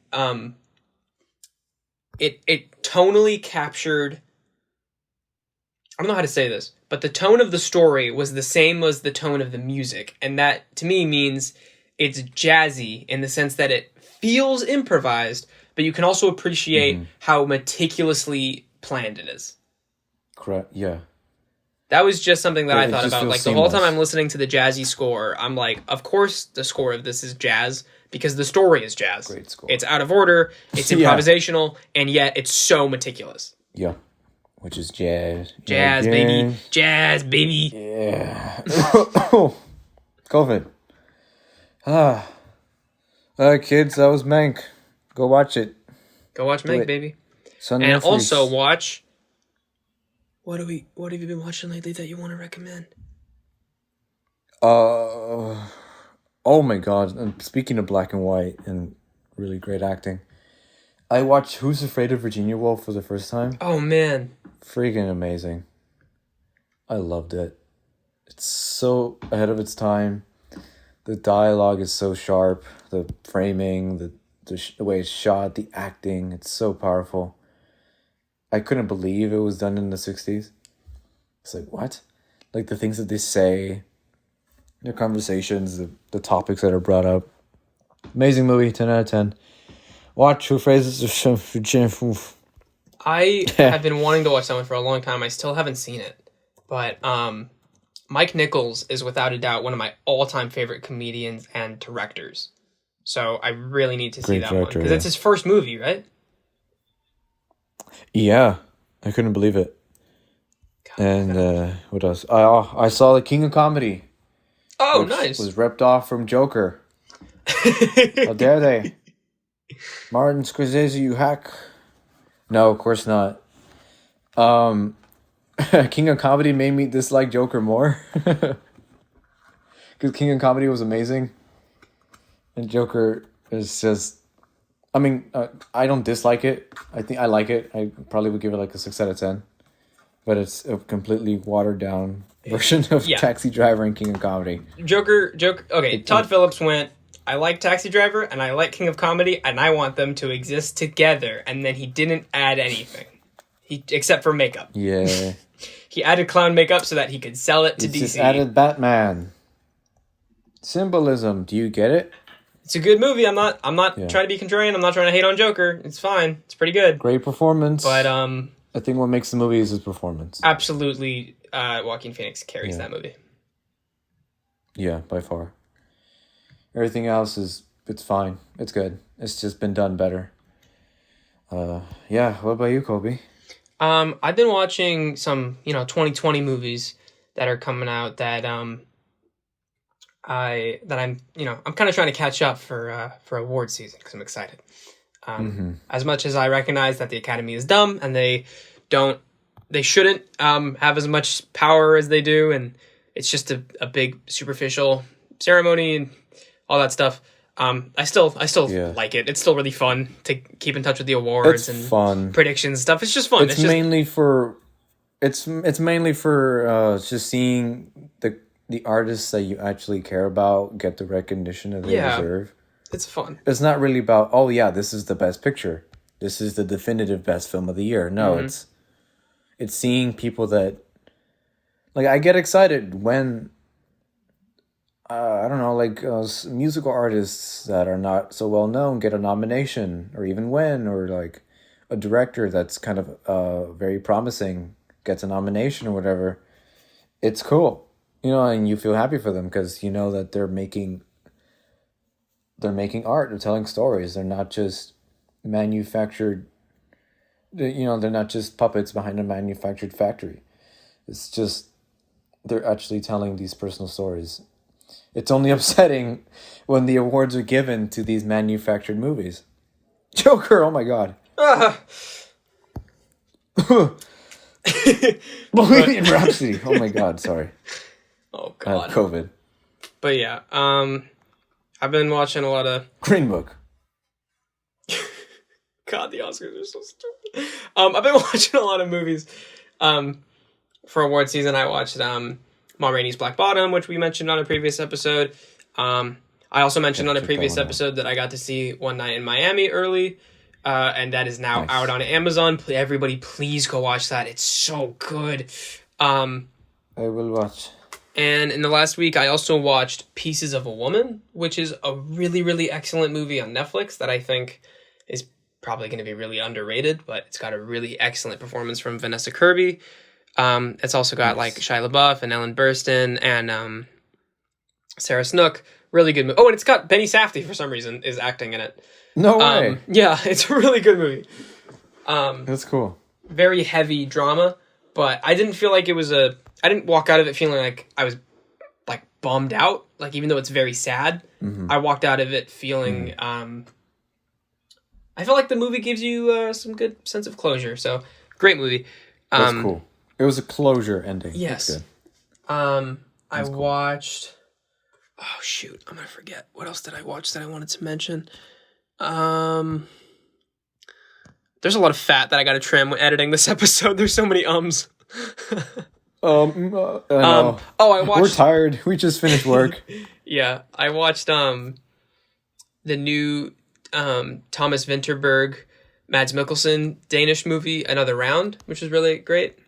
it tonally captured. I don't know how to say this, but the tone of the story was the same as the tone of the music, and that to me means it's jazzy in the sense that it feels improvised, but you can also appreciate how meticulously planned it is. Correct. Yeah. That was just something that I thought about. Like, the whole time I'm listening to the jazzy score, I'm like, of course the score of this is jazz, because the story is jazz. Great score. It's out of order, it's improvisational, and yet it's so meticulous. Yeah. Which is jazz. Jazz, baby. Jazz, baby. Yeah. COVID. Kids, that was Mank. Go watch it. Go watch Mank, baby. And Netflix. Also watch... What have you been watching lately that you want to recommend? Oh my God. And speaking of black and white and really great acting, I watched Who's Afraid of Virginia Woolf for the first time. Oh, man. Freaking amazing. I loved it. It's so ahead of its time. The dialogue is so sharp. The framing, the way it's shot, the acting. It's so powerful. I couldn't believe it was done in the 60s. It's like, what? Like, the things that they say, their conversations, the topics that are brought up. Amazing movie, 10 out of 10. Watch Who Phrases of Virginia Woolf. I have been wanting to watch that one for a long time. I still haven't seen it. But Mike Nichols is without a doubt one of my all-time favorite comedians and directors. So I really need to see that one. Because it's his first movie, right? Yeah. I couldn't believe it. What else? I saw The King of Comedy. Oh, nice. Was ripped off from Joker. How dare they? Martin Scorsese, you hack. No, of course not. King of Comedy made me dislike Joker more. Because King of Comedy was amazing. And Joker is just... I mean, I don't dislike it. I think I like it. I probably would give it like a 6 out of 10. But it's a completely watered down version of Taxi Driver and King of Comedy. Joker. Okay, Todd Phillips went, I like Taxi Driver and I like King of Comedy and I want them to exist together. And then he didn't add anything. Except for makeup. Yeah. He added clown makeup so that he could sell it to DC. He just added Batman. Symbolism. Do you get it? It's a good movie. I'm not trying to be contrarian. I'm not trying to hate on Joker. It's fine. It's pretty good. Great performance. But I think what makes the movie is his performance. Absolutely, Joaquin Phoenix carries that movie. Yeah, by far. Everything else it's fine. It's good. It's just been done better. Yeah. What about you, Kolby? I've been watching some 2020 movies that are coming out that I'm kind of trying to catch up for award season because I'm excited. As much as I recognize that the Academy is dumb and they shouldn't have as much power as they do, and it's just a big superficial ceremony and all that stuff. I still like it. It's still really fun to keep in touch with the awards and fun predictions stuff. It's just fun. It's mainly for just seeing the artists that you actually care about get the recognition that they deserve. It's fun. It's not really about, oh yeah, this is the best picture. This is the definitive best film of the year. No, it's seeing people that, like, I get excited when, I don't know, like musical artists that are not so well known get a nomination or even win, or like a director that's kind of very promising gets a nomination or whatever. It's cool, and you feel happy for them because you know that they're making art, they're telling stories, they're not just manufactured, they're not just puppets behind a manufactured factory. It's just they're actually telling these personal stories. It's only upsetting when the awards are given to these manufactured movies. Joker, oh my god. Bohemian Rhapsody, oh my god, sorry. Oh god. I have COVID. But yeah, I've been watching a lot of Green Book. God, the Oscars are so stupid. I've been watching a lot of movies. For award season, I watched Ma Rainey's Black Bottom, which we mentioned on a previous episode. I also mentioned on a previous episode that I got to see One Night in Miami early, and that is now out on Amazon. Everybody, please go watch that. It's so good. I will watch. And in the last week, I also watched Pieces of a Woman, which is a really, really excellent movie on Netflix that I think is probably going to be really underrated, but it's got a really excellent performance from Vanessa Kirby. It's also got like Shia LaBeouf and Ellen Burstyn and Sarah Snook. Really good movie. Oh, and it's got Benny Safdie for some reason is acting in it. No way. Yeah, it's a really good movie. That's cool. Very heavy drama, but I didn't feel like it was I didn't walk out of it feeling like I was like bummed out. Like, even though it's very sad, I walked out of it feeling, I felt like the movie gives you some good sense of closure. So great movie. That's cool. It was a closure ending. Yes. That's good. I watched, oh shoot, I'm going to forget. What else did I watch that I wanted to mention? There's a lot of fat that I got to trim when editing this episode. There's so many ums. I know. I watched. We're tired. We just finished work. Yeah, I watched the new Thomas Vinterberg, Mads Mikkelsen Danish movie Another Round, which is really great.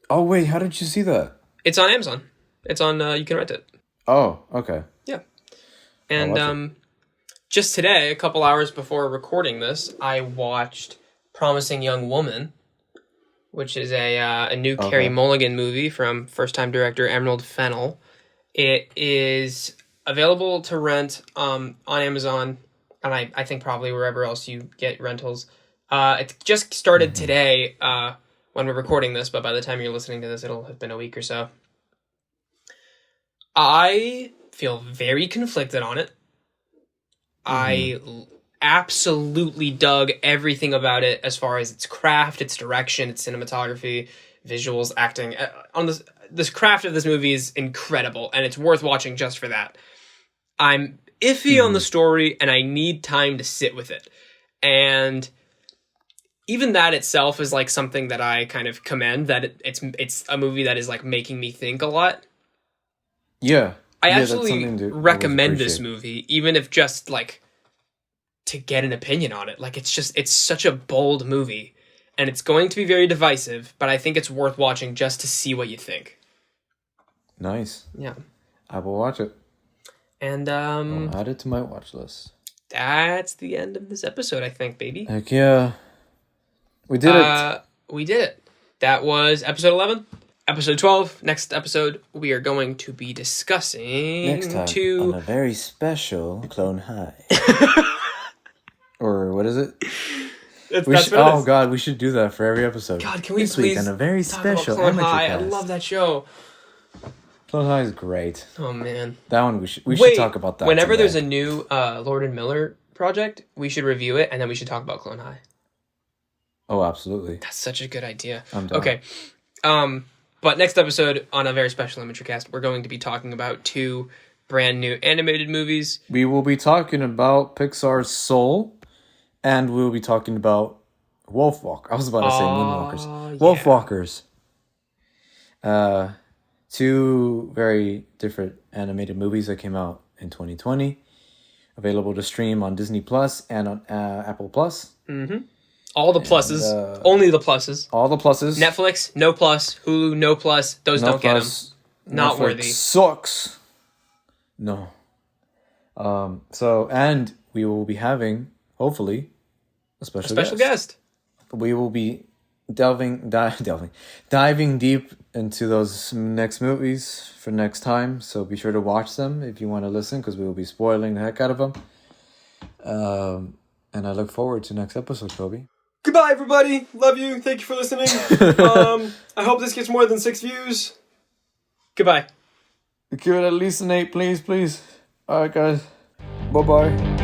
Oh wait, how did you see that? It's on Amazon. It's on. You can rent it. Oh, okay. Yeah, and just today, a couple hours before recording this, I watched Promising Young Woman, which is a new Carey Mulligan movie from first-time director Emerald Fennell. It is available to rent on Amazon, and I think probably wherever else you get rentals. It just started today when we're recording this, but by the time you're listening to this, it'll have been a week or so. I feel very conflicted on it. I absolutely dug everything about it as far as its craft, its direction, its cinematography, visuals, acting. On this craft of this movie is incredible, and it's worth watching just for that. I'm iffy on the story, and I need time to sit with it. And even that itself is like something that I kind of commend, that it's a movie that is like making me think a lot. Yeah. I absolutely recommend this movie, even if just like to get an opinion on it. Like, it's such a bold movie, and it's going to be very divisive, but I think it's worth watching just to see what you think. Nice. Yeah. I will watch it. And I'll add it to my watch list. That's the end of this episode, I think, baby. Heck yeah. We did it. We did it. That was episode 11. Episode 12, next episode, we are going to be discussing... Next time, on a very special Clone High. Or what is it? Oh God, we should do that for every episode. God, can we this please week on a very special Clone amateur High? cast. I love that show. Clone High is great. Oh man, that one we should talk about that. Whenever there's a new Lord and Miller project, we should review it, and then we should talk about Clone High. Oh, absolutely. That's such a good idea. I'm done. Okay, But next episode on a very special Amateurcast, we're going to be talking about 2 brand new animated movies. We will be talking about Pixar's Soul, and we'll be talking about Wolfwalker. I was about to say Moonwalkers. Wolfwalkers. 2 very different animated movies that came out in 2020. Available to stream on Disney Plus and on Apple Plus. Mm-hmm. All the pluses. Only the pluses. All the pluses. Netflix, no plus. Hulu, no plus. Those don't get them. Not Netflix worthy. Sucks. No. And we will be having, hopefully, a special guest. We will be diving deep into those next movies for next time. So be sure to watch them if you want to listen, because we will be spoiling the heck out of them. And I look forward to next episode, Kolby. Goodbye, everybody. Love you. Thank you for listening. I hope this gets more than 6 views. Goodbye. Give it at least an 8, please. All right, guys. Bye-bye.